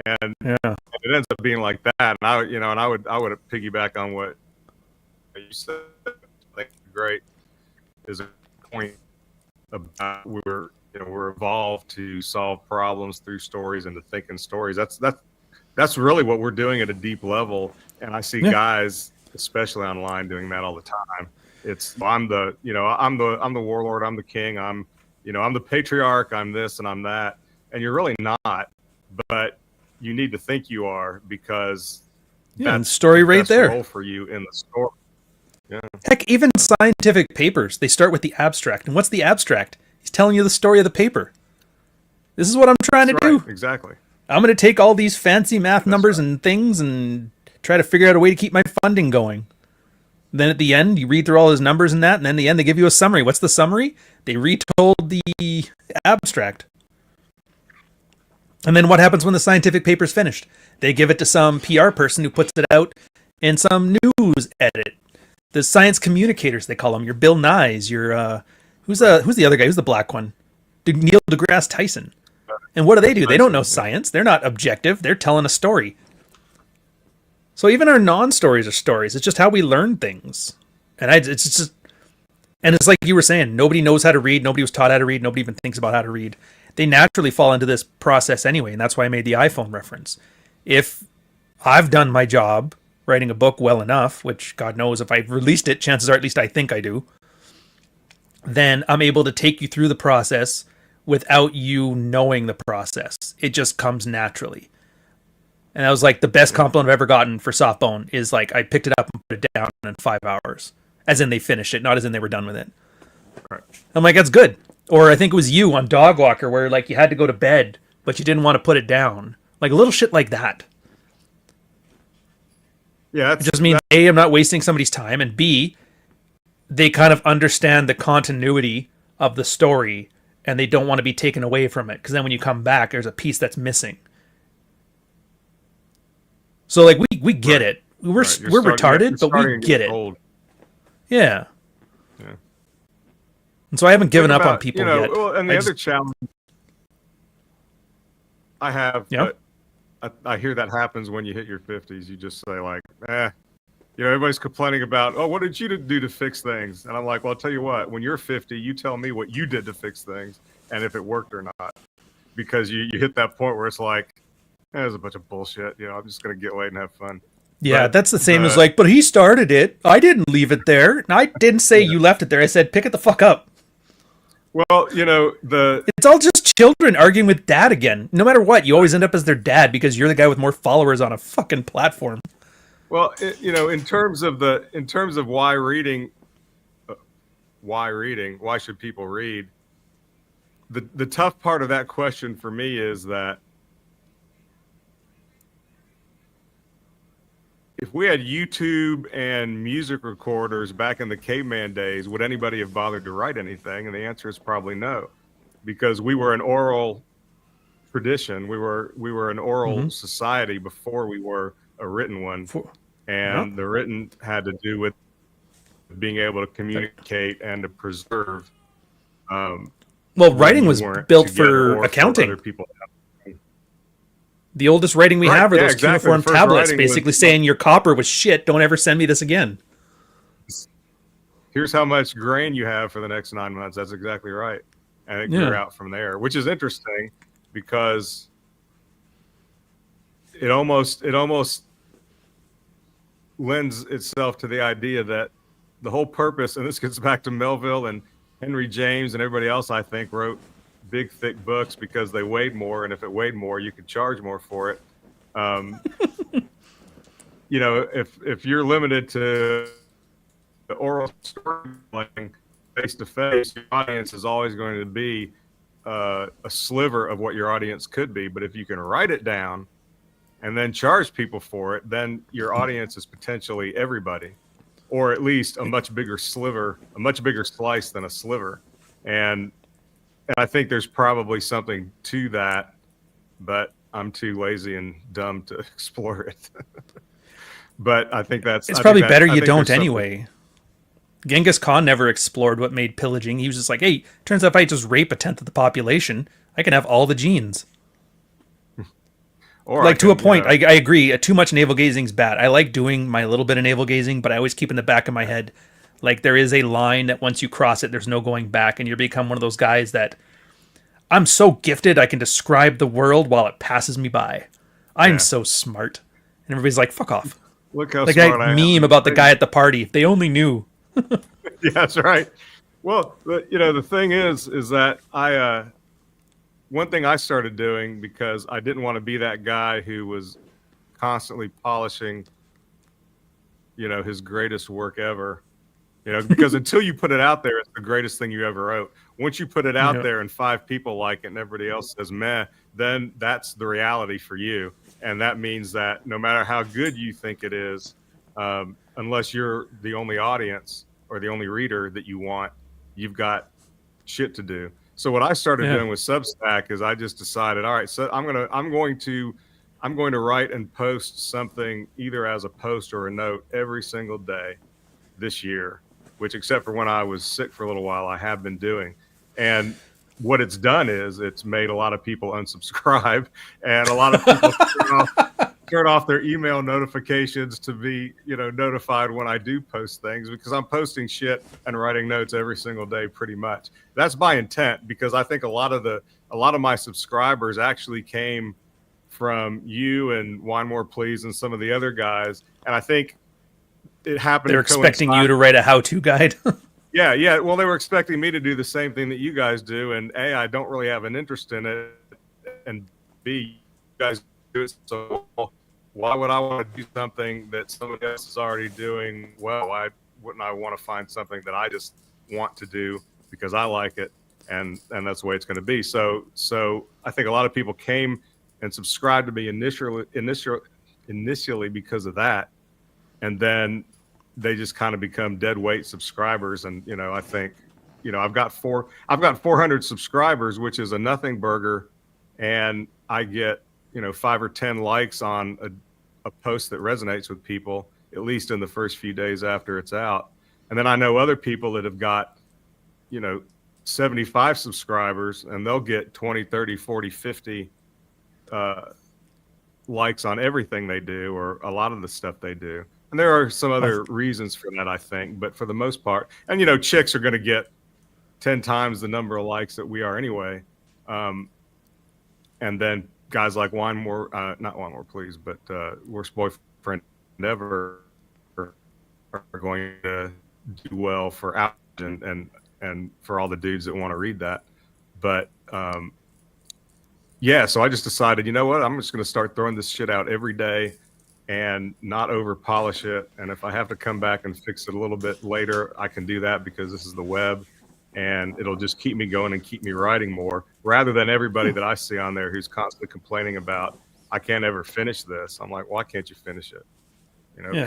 And it ends up being like that. And I would piggyback on what you said. I think great is a point about we're evolved to solve problems through stories and to think in stories. That's really what we're doing at a deep level. And I see guys, especially online, doing that all the time. It's I'm the warlord, I'm the king, I'm the patriarch, I'm this and I'm that, and you're really not, but you need to think you are, because that's story right there role for you in the story. Yeah. Heck, even scientific papers, they start with the abstract. And what's the abstract? He's telling you the story of the paper. This is what I'm trying to do. Exactly. I'm going to take all these fancy math numbers and things and try to figure out a way to keep my funding going. Then at the end, you read through all his numbers and that, and then at the end they give you a summary. What's the summary? They retold the abstract. And then what happens when the scientific paper's finished? They give it to some PR person who puts it out in some news edit. The science communicators, they call them. Your Bill Nyes, your who's the other guy? Who's the black one? Neil deGrasse Tyson. And what do? They don't know science. They're not objective. They're telling a story. So even our non-stories are stories. It's just how we learn things. And it's like you were saying, nobody knows how to read. Nobody was taught how to read. Nobody even thinks about how to read. They naturally fall into this process anyway, and that's why I made the iPhone reference. If I've done my job writing a book well enough, which God knows if I've released it, chances are at least I think I do, then I'm able to take you through the process without you knowing the process. It just comes naturally. And that was like the best compliment I've ever gotten for Softbone is like I picked it up and put it down in 5 hours. As in they finished it, not as in they were done with it. Right. I'm like, that's good. Or I think it was you on Dog Walker where like you had to go to bed, but you didn't want to put it down. Like a little shit like that. Yeah, it just means A, I'm not wasting somebody's time, and B, they kind of understand the continuity of the story and they don't want to be taken away from it. Because then when you come back, there's a piece that's missing. So like we get it. We're retarded, but we get it. Old. Yeah. Yeah. And so I haven't given up on people yet. Well, and the other challenge I have, but I hear that happens when you hit your 50s. You just say like, everybody's complaining about, oh, what did you do to fix things? And I'm like, well, I'll tell you what, when you're 50, you tell me what you did to fix things and if it worked or not. Because you hit that point where it's like, there's a bunch of bullshit. I'm just going to get away and have fun. Yeah, but that's the same as like, but he started it. I didn't leave it there. I didn't say you left it there. I said, pick it the fuck up. Well, it's all just children arguing with dad again. No matter what, you always end up as their dad because you're the guy with more followers on a fucking platform. Well, in terms of why reading, why should people read? The tough part of that question for me is that if we had YouTube and music recorders back in the caveman days, would anybody have bothered to write anything? And the answer is probably no, because we were an oral tradition. We were an oral society before we were a written one. And the written had to do with being able to communicate and to preserve. Well, writing was built for accounting. Other people. The oldest writing we have are those cuneiform tablets basically saying your copper was shit. Don't ever send me this again. Here's how much grain you have for the next 9 months. That's exactly right. And it grew out from there, which is interesting because it almost lends itself to the idea that the whole purpose, and this gets back to Melville and Henry James and everybody else, I think, wrote big, thick books because they weighed more, and if it weighed more, you could charge more for it. If you're limited to the oral storytelling face to face, your audience is always going to be a sliver of what your audience could be. But if you can write it down and then charge people for it, then your audience is potentially everybody, or at least a much bigger sliver, a much bigger slice than a sliver. And I think there's probably something to that, but I'm too lazy and dumb to explore it. But I think it's probably better you don't anyway. Genghis Khan never explored what made pillaging. He was just like, hey, turns out if I just rape 1/10 of the population, I can have all the genes. Or like to a point, I agree. Too much navel gazing is bad. I like doing my little bit of navel gazing, but I always keep in the back of my head, like there is a line that once you cross it, there's no going back, and you become one of those guys that I'm so gifted I can describe the world while it passes me by. I'm so smart, and everybody's like, "Fuck off." Look how like smart that meme about the guy at the party. If they only knew. Yeah, that's right. Well, the thing is that one thing I started doing because I didn't want to be that guy who was constantly polishing, his greatest work ever. Because until you put it out there, it's the greatest thing you ever wrote. Once you put it out there and 5 people like it and everybody else says meh, then that's the reality for you. And that means that no matter how good you think it is, unless you're the only audience or the only reader that you want, you've got shit to do. So what I started Yeah. doing with Substack is I just decided, all right, so I'm going to write and post something either as a post or a note every single day this year, which except for when I was sick for a little while, I have been doing. And what it's done is it's made a lot of people unsubscribe, and a lot of people turn off their email notifications to be, notified when I do post things, because I'm posting shit and writing notes every single day pretty much. That's by intent, because I think a lot of my subscribers actually came from you and Wine More Please and some of the other guys, and I think it happened. They're expecting you to write a how-to guide. Yeah. Well, they were expecting me to do the same thing that you guys do, and A, I don't really have an interest in it, and B, you guys do it, so why would I want to do something that somebody else is already doing well? Why wouldn't I want to find something that I just want to do because I like it, and that's the way it's going to be. So I think a lot of people came and subscribed to me initially because of that, and then they just kind of become dead weight subscribers. And I think I've got 400 subscribers, which is a nothing burger, and I get 5 or 10 likes on a post that resonates with people, at least in the first few days after it's out. And then I know other people that have got 75 subscribers, and they'll get 20, 30, 40, 50 likes on everything they do, or a lot of the stuff they do. And there are some other reasons for that, I think, but for the most part, and chicks are going to get 10 times the number of likes that we are anyway. And then guys like not Wine More Please, but Worst Boyfriend Ever are going to do well for out and for all the dudes that want to read that. But so I just decided, you know what, I'm just going to start throwing this shit out every day and not over polish it. And if I have to come back and fix it a little bit later, I can do that, because this is the web, and it'll just keep me going and keep me writing more, rather than everybody that I see on there who's constantly complaining about, I can't ever finish this. I'm like, why can't you finish it?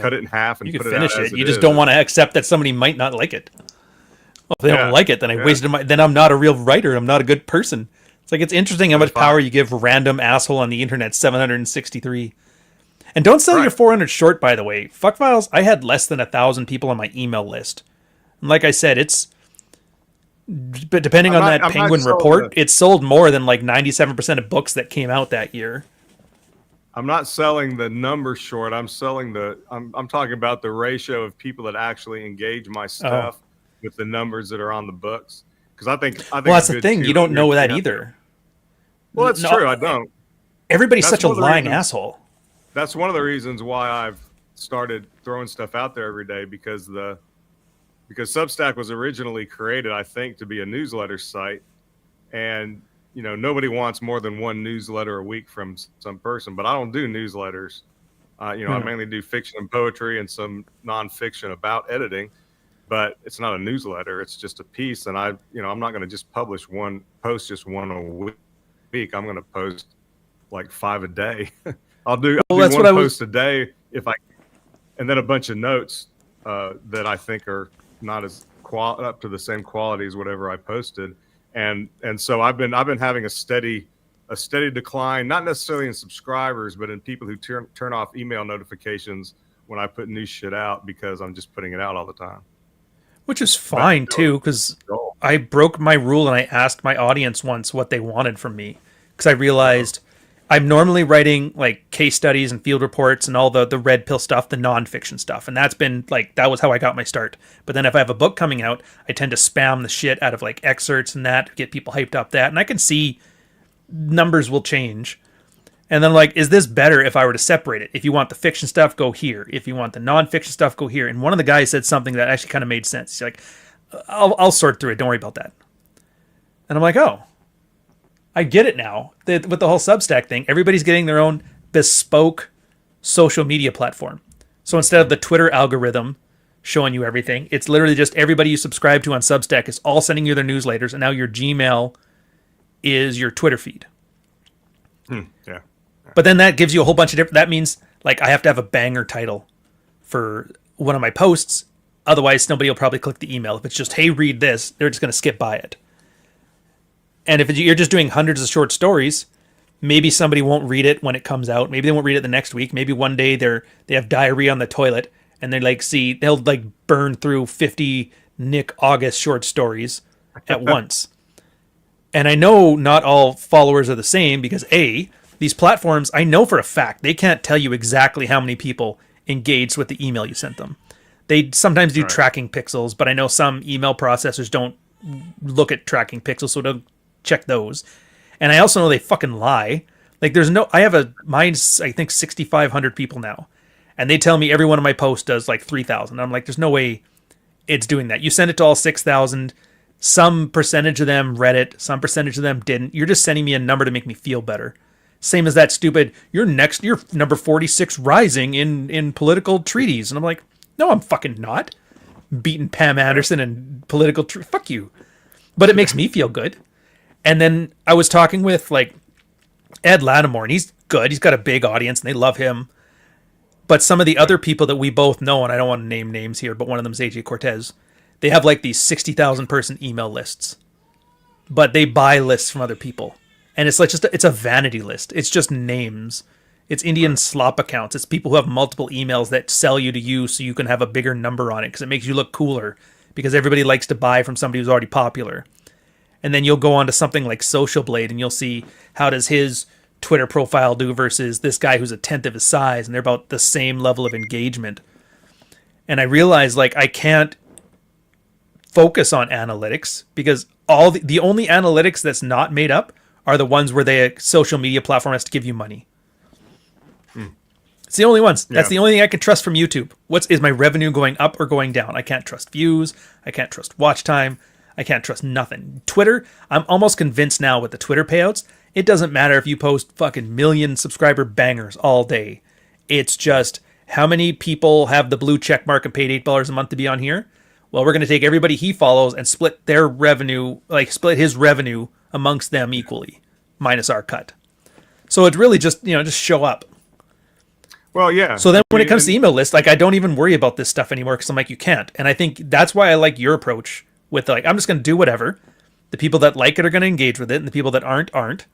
Cut it in half and you put can it finish out it. You just don't want to accept that somebody might not like it. Well, if they don't like it, then I wasted then I'm not a real writer. I'm not a good person. It's like, it's interesting how much power you give random asshole on the internet. 763. And don't sell your 400 short, by the way. Fuck Files, I had less than 1,000 people on my email list. And like I said, but depending on that Penguin report, it sold more than like 97% of books that came out that year. I'm not selling the number short. I'm selling I'm talking about the ratio of people that actually engage my stuff with the numbers that are on the books. Because I think well, that's the thing. You don't know that either. Well, that's true. I don't. Everybody's such a lying asshole. That's one of the reasons why I've started throwing stuff out there every day, because Substack was originally created, I think, to be a newsletter site, and nobody wants more than one newsletter a week from some person. But I don't do newsletters. I mainly do fiction and poetry and some nonfiction about editing. But it's not a newsletter; it's just a piece. And I'm not going to just post one a week. I'm going to post like 5 a day. I'll do one post a day and then a bunch of notes that I think are not as up to the same quality as whatever I posted, and so I've been having a steady decline, not necessarily in subscribers, but in people who turn off email notifications when I put new shit out, because I'm just putting it out all the time. Which is fine too, because I broke my rule and I asked my audience once what they wanted from me, because I realized I'm normally writing like case studies and field reports and all the red pill stuff, the nonfiction stuff. And that was how I got my start. But then if I have a book coming out, I tend to spam the shit out of like excerpts and that, get people hyped up that. And I can see numbers will change. And then like, is this better if I were to separate it? If you want the fiction stuff, go here. If you want the nonfiction stuff, go here. And one of the guys said something that actually kind of made sense. He's like, I'll sort through it. Don't worry about that. And I'm like, oh, I get it now. With the whole Substack thing, everybody's getting their own bespoke social media platform. So instead of the Twitter algorithm showing you everything, it's literally just everybody you subscribe to on Substack is all sending you their newsletters, and now your Gmail is your Twitter feed. Yeah. But then that gives you a whole bunch of different. That means like I have to have a banger title for one of my posts. Otherwise, nobody will probably click the email. If it's just, hey, read this, they're just going to skip by it. And if you're just doing hundreds of short stories, maybe somebody won't read it when it comes out. Maybe they won't read it the next week. Maybe one day they have diarrhea on the toilet and they like they'll like burn through 50 Nick August short stories at once. And I know not all followers are the same because these platforms, I know for a fact, they can't tell you exactly how many people engaged with the email you sent them. They sometimes do tracking pixels, but I know some email processors don't look at tracking pixels, so don't check those. And I also know they fucking lie. Like mine's I think 6,500 people now, and they tell me every one of my posts does like 3,000. I'm like, there's no way it's doing that. You send it to all 6,000. Some percentage of them read it, some percentage of them didn't. You're just sending me a number to make me feel better. Same as that stupid, you're number 46 rising in political treaties. And I'm like, no, I'm fucking not. Beating Pam Anderson and political fuck you. But it makes me feel good. And then I was talking with like Ed Lattimore, and he's good. He's got a big audience and they love him. But some of the other people that we both know, and I don't want to name names here, but one of them is AJ Cortez. They have like these 60,000 person email lists, but they buy lists from other people. And it's like it's a vanity list. It's just names. It's Indian slop accounts. It's people who have multiple emails that sell you to you so you can have a bigger number on it because it makes you look cooler because everybody likes to buy from somebody who's already popular. And then you'll go on to something like Social Blade and you'll see how does his Twitter profile do versus this guy who's a tenth of his size, and they're about the same level of engagement. And I realized like I can't focus on analytics because all the only analytics that's not made up are the ones where the social media platform has to give you money. It's the only ones. Yeah. That's the only thing I can trust from YouTube. Is my revenue going up or going down? I can't trust views. I can't trust watch time. I can't trust nothing. Twitter, I'm almost convinced now with the Twitter payouts, it doesn't matter if you post fucking million subscriber bangers all day. It's just how many people have the blue check mark and paid $8 a month to be on here? Well, we're going to take everybody he follows and split their revenue, like split his revenue amongst them equally, minus our cut. So it's really just, just show up. Well, yeah. So then when it comes to email lists, like I don't even worry about this stuff anymore because I'm like, you can't. And I think that's why I like your approach with like, I'm just going to do whatever. The people that like it are going to engage with it, and the people that aren't.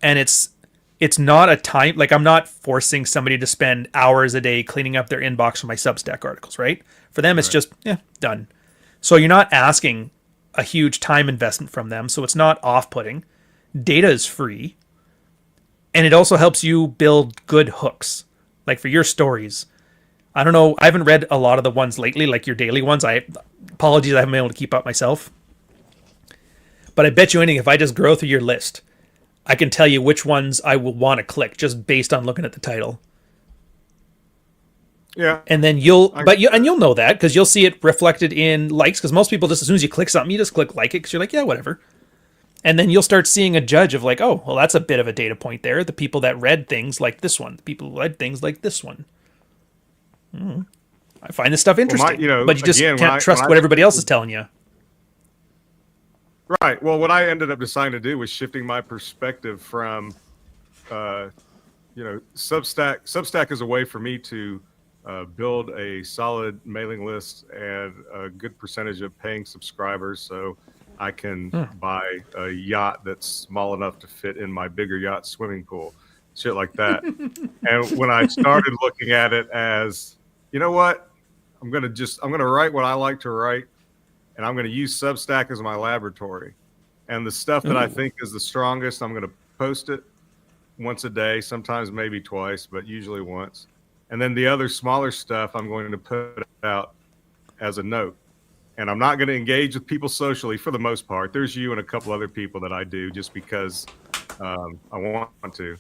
And it's not a time, like I'm not forcing somebody to spend hours a day cleaning up their inbox for my Substack articles, right? For them, it's just, done. So you're not asking a huge time investment from them. So it's not off-putting. Data is free. And it also helps you build good hooks. Like for your stories, I don't know. I haven't read a lot of the ones lately, like your daily ones. Apologies, I haven't been able to keep up myself. But I bet you anything, if I just grow through your list, I can tell you which ones I will want to click just based on looking at the title. Yeah. And then you'll know that because you'll see it reflected in likes. Because most people just, as soon as you click something, you just click like it because you're like, yeah, whatever. And then you'll start seeing a judge of like, oh, well, that's a bit of a data point there. The people that read things like this one, the people who read things like this one. I find this stuff interesting, but you just can't trust what everybody else is telling you. Right. Well, what I ended up deciding to do was shifting my perspective from, Substack. Substack is a way for me to build a solid mailing list and a good percentage of paying subscribers, so I can buy a yacht that's small enough to fit in my bigger yacht swimming pool, shit like that. And when I started looking at it as, you know what, I'm gonna write what I like to write. And I'm going to use Substack as my laboratory. And the stuff that I think is the strongest, I'm going to post it once a day, sometimes maybe twice, but usually once. And then the other smaller stuff, I'm going to put out as a note. And I'm not going to engage with people socially for the most part. There's you and a couple other people that I do just because I want to.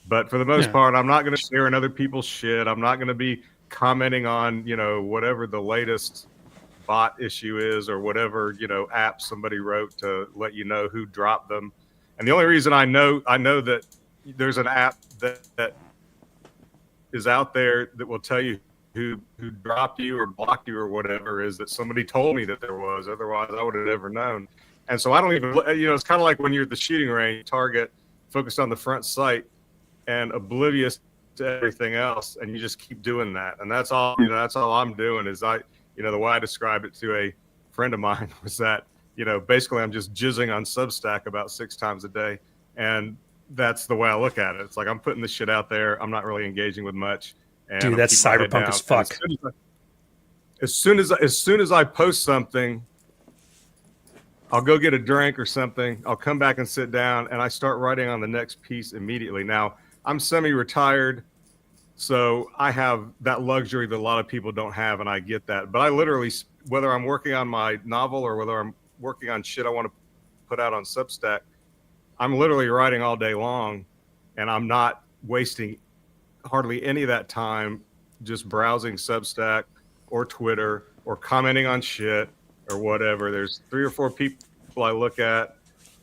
But for the most part, I'm not going to share in other people's shit. I'm not going to be commenting on, whatever the latest bot issue is or whatever app somebody wrote to let you know who dropped them. And the only reason I know that there's an app that is out there that will tell you who dropped you or blocked you or whatever is that somebody told me that there was. Otherwise I would have never known. And so I don't even, it's kind of like when you're at the shooting range, target focused on the front sight and oblivious to everything else, and you just keep doing that. And that's all, that's all I'm doing is the way I described it to a friend of mine was that, basically I'm just jizzing on Substack about 6 times a day. And that's the way I look at it. It's like I'm putting this shit out there. I'm not really engaging with much. And Dude, that's cyberpunk as fuck. As soon as I post something, I'll go get a drink or something. I'll come back and sit down, and I start writing on the next piece immediately. Now, I'm semi-retired, so I have that luxury that a lot of people don't have, and I get that. But I literally, whether I'm working on my novel or whether I'm working on shit I want to put out on Substack, I'm literally writing all day long, and I'm not wasting hardly any of that time just browsing Substack or Twitter or commenting on shit or whatever. There's 3 or 4 people I look at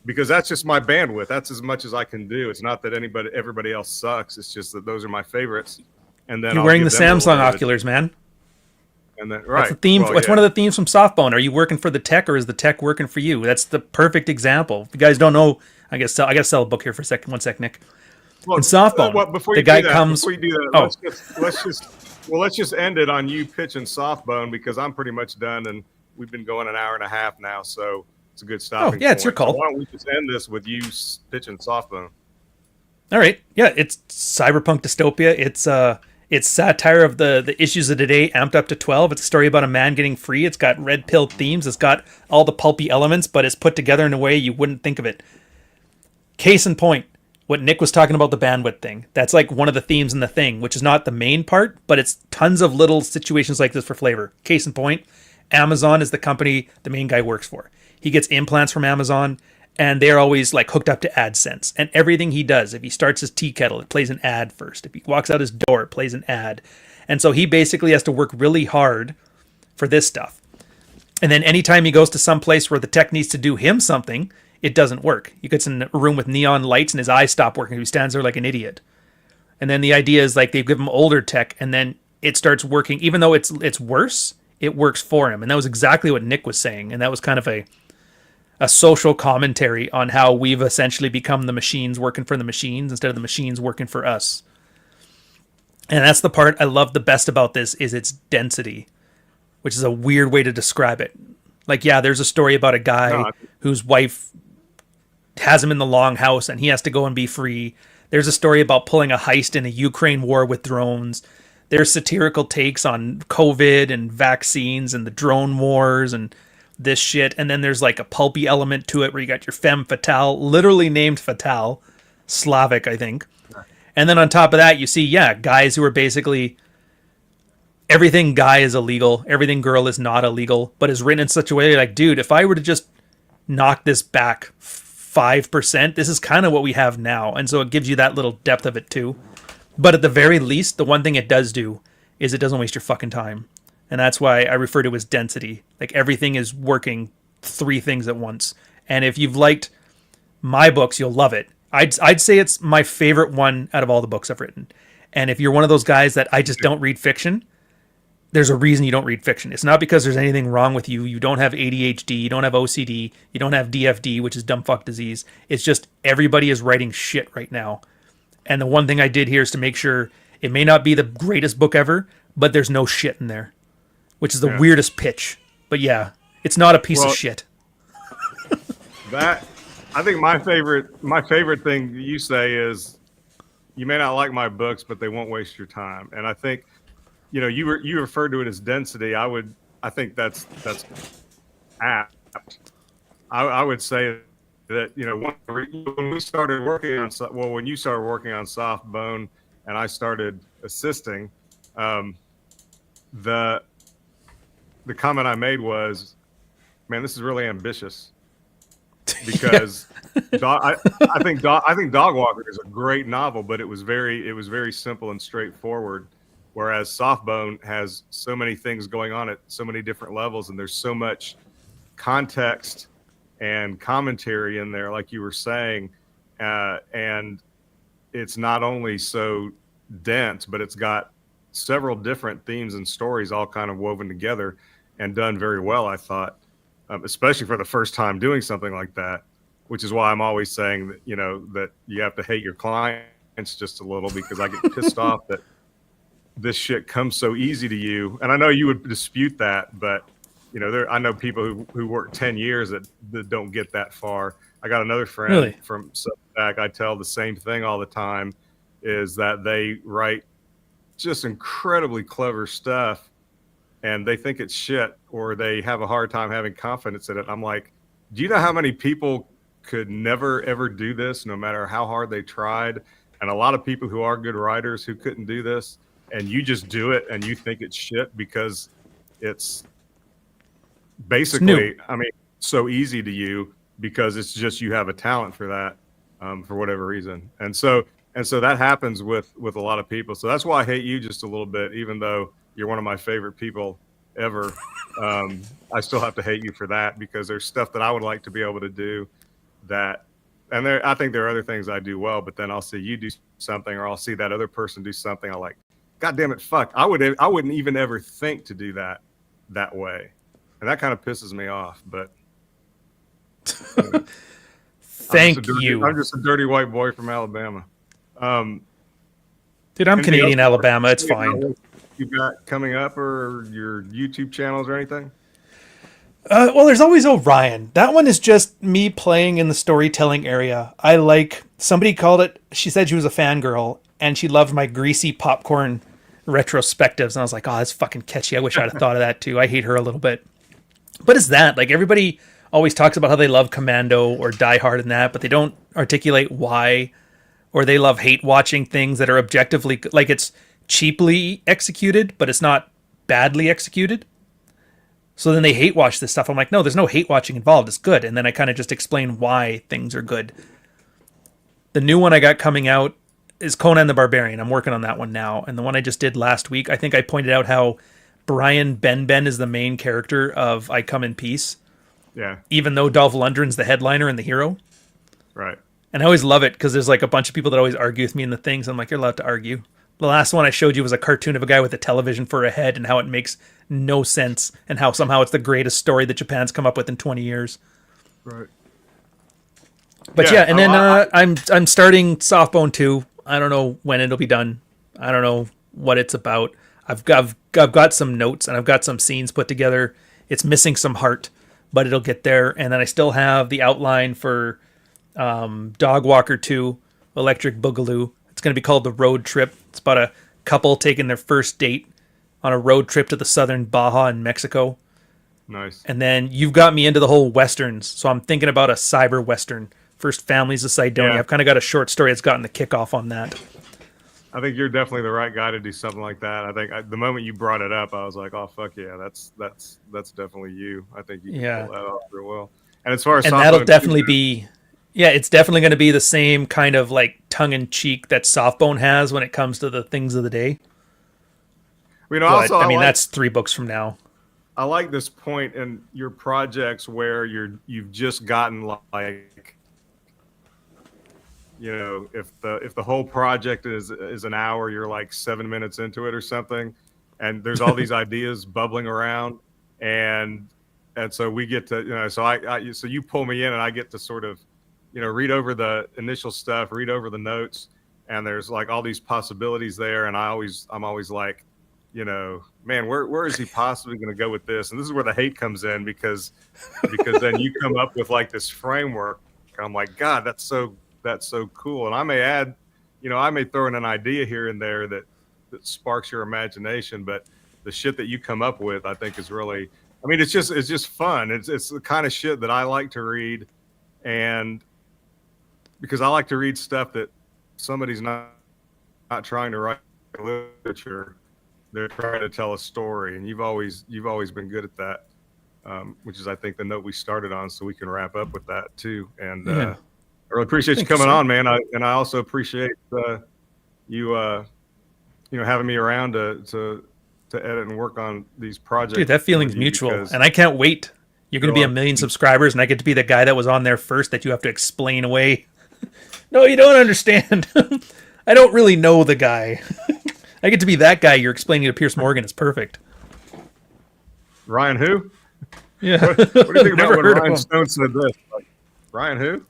because that's just my bandwidth. That's as much as I can do. It's not that everybody else sucks. It's just that those are my favorites. And then you're wearing the Samsung oculars, man. And then right, that's the theme. Well, it's one of the themes from Softbone. Are you working for the tech, or is the tech working for you? That's the perfect example. If you guys don't know, I got to sell a book here for a second. 1 sec, Nick. Well, in Softbone, before the guy comes. Before you do that, let's just end it on you pitching Softbone because I'm pretty much done, and we've been going an hour and a half now, so it's a good stopping. Oh yeah, it's your call. So why don't we just end this with you pitching Softbone? All right, yeah, it's cyberpunk dystopia. It's satire of the issues of today, amped up to 12. It's a story about a man getting free. It's got red pill themes. It's got all the pulpy elements, but it's put together in a way you wouldn't think of it. Case in point, what Nick was talking about, the bandwidth thing. That's like one of the themes in the thing, which is not the main part, but it's tons of little situations like this for flavor. Case in point, Amazon is the company the main guy works for. He gets implants from Amazon, and they're always like hooked up to AdSense. And everything he does, if he starts his tea kettle, it plays an ad first. If he walks out his door, it plays an ad. And so he basically has to work really hard for this stuff. And then anytime he goes to some place where the tech needs to do him something, it doesn't work. He gets in a room with neon lights and his eyes stop working. He stands there like an idiot. And then the idea is like they give him older tech, and then it starts working. Even though it's worse, it works for him. And that was exactly what Nick was saying. And that was kind of a social commentary on how we've essentially become the machines working for the machines instead of the machines working for us. And that's the part I love the best about this is its density, which is a weird way to describe it. Like, yeah, there's a story about a guy whose wife has him in the longhouse and he has to go and be free. There's a story about pulling a heist in a Ukraine war with drones. There's satirical takes on COVID and vaccines and the drone wars and this shit. And then there's like a pulpy element to it where you got your femme fatale, literally named Fatale, Slavic, I think. And then on top of that, you see, guys who are basically everything guy is illegal, everything girl is not illegal, but is written in such a way like, dude, if I were to just knock this back 5%, this is kind of what we have now. And so it gives you that little depth of it too. But at the very least, the one thing it does do is it doesn't waste your fucking time. And that's why I refer to it as density. Like everything is working 3 things at once. And if you've liked my books, you'll love it. I'd say it's my favorite one out of all the books I've written. And if you're one of those guys that I just don't read fiction, there's a reason you don't read fiction. It's not because there's anything wrong with you. You don't have ADHD. You don't have OCD. You don't have DFD, which is dumb fuck disease. It's just everybody is writing shit right now. And the one thing I did here is to make sure it may not be the greatest book ever, but there's no shit in there, which is the weirdest pitch. But yeah, it's not a piece of shit. That, I think my favorite thing you say is you may not like my books, but they won't waste your time. And I think, you referred to it as density. I think that's apt. I would say that, when we started working on, when you started working on Softbone and I started assisting, the comment I made was, man, this is really ambitious because I think Dog Walker is a great novel, but it was very simple and straightforward. Whereas Softbone has so many things going on at so many different levels, and there's so much context and commentary in there, like you were saying, and it's not only so dense, but it's got several different themes and stories all kind of woven together and done very well, I thought, especially for the first time doing something like that. which is why I'm always saying that, that you have to hate your clients just a little, because I get pissed off that this shit comes so easy to you. And I know you would dispute that, but I know people who work 10 years that don't get that far. I got another friend Really? from Substack. I tell the same thing all the time, is that they write just incredibly clever stuff and they think it's shit, or they have a hard time having confidence in it. I'm like, do you know how many people could never, ever do this, no matter how hard they tried? And a lot of people who are good writers who couldn't do this, and you just do it and you think it's shit because it's basically, so easy to you, because it's just, you have a talent for that, for whatever reason. And so that happens with a lot of people. So that's why I hate you just a little bit, even though you're one of my favorite people ever. I still have to hate you for that, because there's stuff that I would like to be able to do that. And I think there are other things I do well, but then I'll see you do something, or I'll see that other person do something. I'm like, God damn it, fuck. I wouldn't even ever think to do that way. And that kind of pisses me off, but Thank you. I'm just a dirty white boy from Alabama. Dude, I'm Canadian, Alabama. It's fine. You got coming up, or your YouTube channels or anything? Well, there's always Rian. That one is just me playing in the storytelling area. Somebody called it, she said she was a fangirl, and she loved my greasy popcorn retrospectives. And I was like, oh, that's fucking catchy. I wish I'd have thought of that too. I hate her a little bit. But it's that. Like, everybody always talks about how they love Commando or Die Hard and that, but they don't articulate why, or they love hate watching things that are objectively, like, it's cheaply executed, but it's not badly executed. So then they hate watch this stuff. I'm like, no, there's no hate watching involved. It's good. And then I kind of just explain why things are good. The new one I got coming out is Conan the Barbarian. I'm working on that one now. And the one I just did last week, I think I pointed out how Brian Benben is the main character of I Come in Peace. Yeah. Even though Dolph Lundgren's the headliner and the hero. Right. And I always love it because there's like a bunch of people that always argue with me in the things. I'm like, you're allowed to argue. The last one I showed you was a cartoon of a guy with a television for a head and how it makes no sense, and how somehow it's the greatest story that Japan's come up with in 20 years. Right. But yeah, and then I'm starting Softbone 2. I don't know when it'll be done. I don't know what it's about. I've got some notes and I've got some scenes put together. It's missing some heart, but it'll get there. And then I still have the outline for Dog Walker 2, Electric Boogaloo. It's going to be called The Road Trip. It's about a couple taking their first date on a road trip to the southern Baja in Mexico. Nice. And then you've got me into the whole westerns, so I'm thinking about a cyber western. First Families of Cydonia. Yeah. I've kind of got a short story that's gotten the kickoff on that. I think you're definitely the right guy to do something like that. I think the moment you brought it up, I was like, oh fuck yeah, that's definitely you. I think you can pull that off real well. And as far as that'll definitely be, it's definitely going to be the same kind of like tongue in cheek that Softbone has when it comes to the things of the day. That's 3 books from now. I like this point in your projects where you've just gotten like, if the whole project is an hour, you're like 7 minutes into it or something, and there's all these ideas bubbling around, and so we get to so you pull me in and I get to sort of read over the initial stuff, read over the notes, and there's like all these possibilities there, and I'm always like, man, where is he possibly going to go with this? And this is where the hate comes in, because then you come up with like this framework. I'm like, God, that's so cool. And I may add, I may throw in an idea here and there that sparks your imagination, but the shit that you come up with, I think is really, it's just fun. It's the kind of shit that I like to read. And because I like to read stuff that somebody's not trying to write literature, they're trying to tell a story. And you've always been good at that. Which is, I think, the note we started on, so we can wrap up with that too. And, I really appreciate you coming on, man. I also appreciate you having me around to edit and work on these projects. Dude, that feeling's mutual, and I can't wait. You're going to be 1 million subscribers, and I get to be the guy that was on there first that you have to explain away. No, you don't understand. I don't really know the guy. I get to be that guy you're explaining to Pierce Morgan. It's perfect. Ryan who? Yeah. What do you think about when Ryan Stone said this? Like, Ryan who?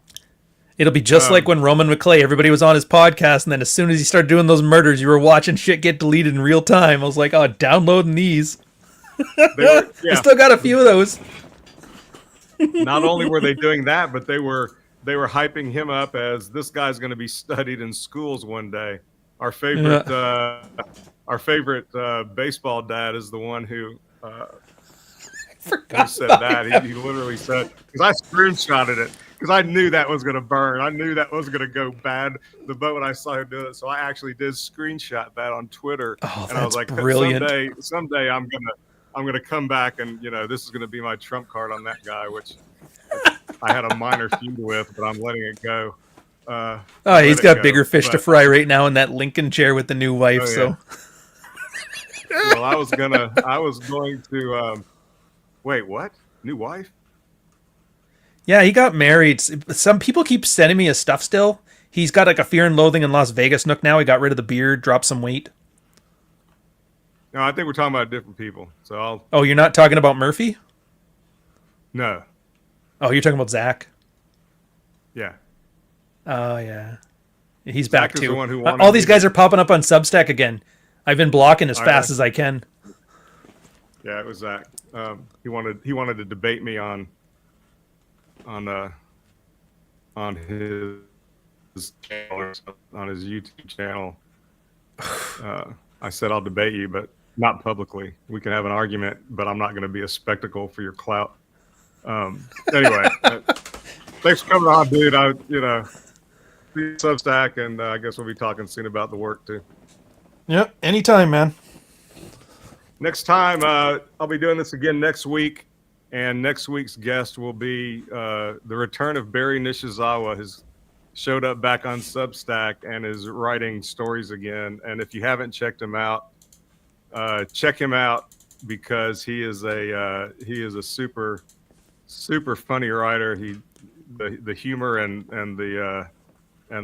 It'll be just like when Roman McClay, everybody was on his podcast, and then as soon as he started doing those murders, you were watching shit get deleted in real time. I was like, oh, downloading these. I still got a few of those. Not only were they doing that, but they were hyping him up as this guy's going to be studied in schools one day. Our favorite baseball dad is the one who said that. He literally said, because I screenshotted it because I knew that was going to burn. I knew that was going to go bad the moment I saw him do it. So I actually did screenshot that on Twitter, and I was like, brilliant. Someday I'm gonna come back and this is going to be my trump card on that guy, which I had a minor feud with, but I'm letting it go. He's got bigger fish to fry right now in that Lincoln chair with the new wife. So, well, I was going to. Wait, what? New wife? Yeah, he got married. Some people keep sending me his stuff still. He's got like a Fear and Loathing in Las Vegas nook now. He got rid of the beard, dropped some weight. No, I think we're talking about different people. So Oh, you're not talking about Murphy? No. Oh, you're talking about Zach? Yeah. Oh, yeah. He's Zach back too. The one who All these guys are popping up on Substack again. I've been blocking as fast as I can. Yeah, it was Zach. He wanted to debate me on his channel, on his YouTube channel. I said I'll debate you, but not publicly. We can have an argument, but I'm not going to be a spectacle for your clout. Anyway, thanks for coming on, dude. Substack, and I guess we'll be talking soon about the work too. Yep, anytime, man. Next time, I'll be doing this again next week, and next week's guest will be the return of Barry Nishizawa. Has showed up back on Substack and is writing stories again. And if you haven't checked him out, check him out, because he is a super funny writer. The humor and the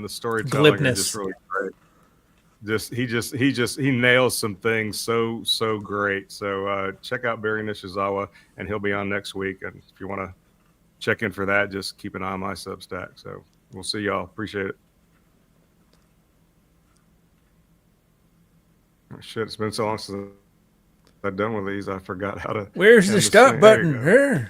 storytelling are just really great. He nails some things so great. So check out Barry Nishizawa, and he'll be on next week. And if you want to check in for that, just keep an eye on my Substack. So we'll see y'all. Appreciate it. Oh, shit, it's been so long since I've done one of these. I forgot how to. Where's the stop button? Here.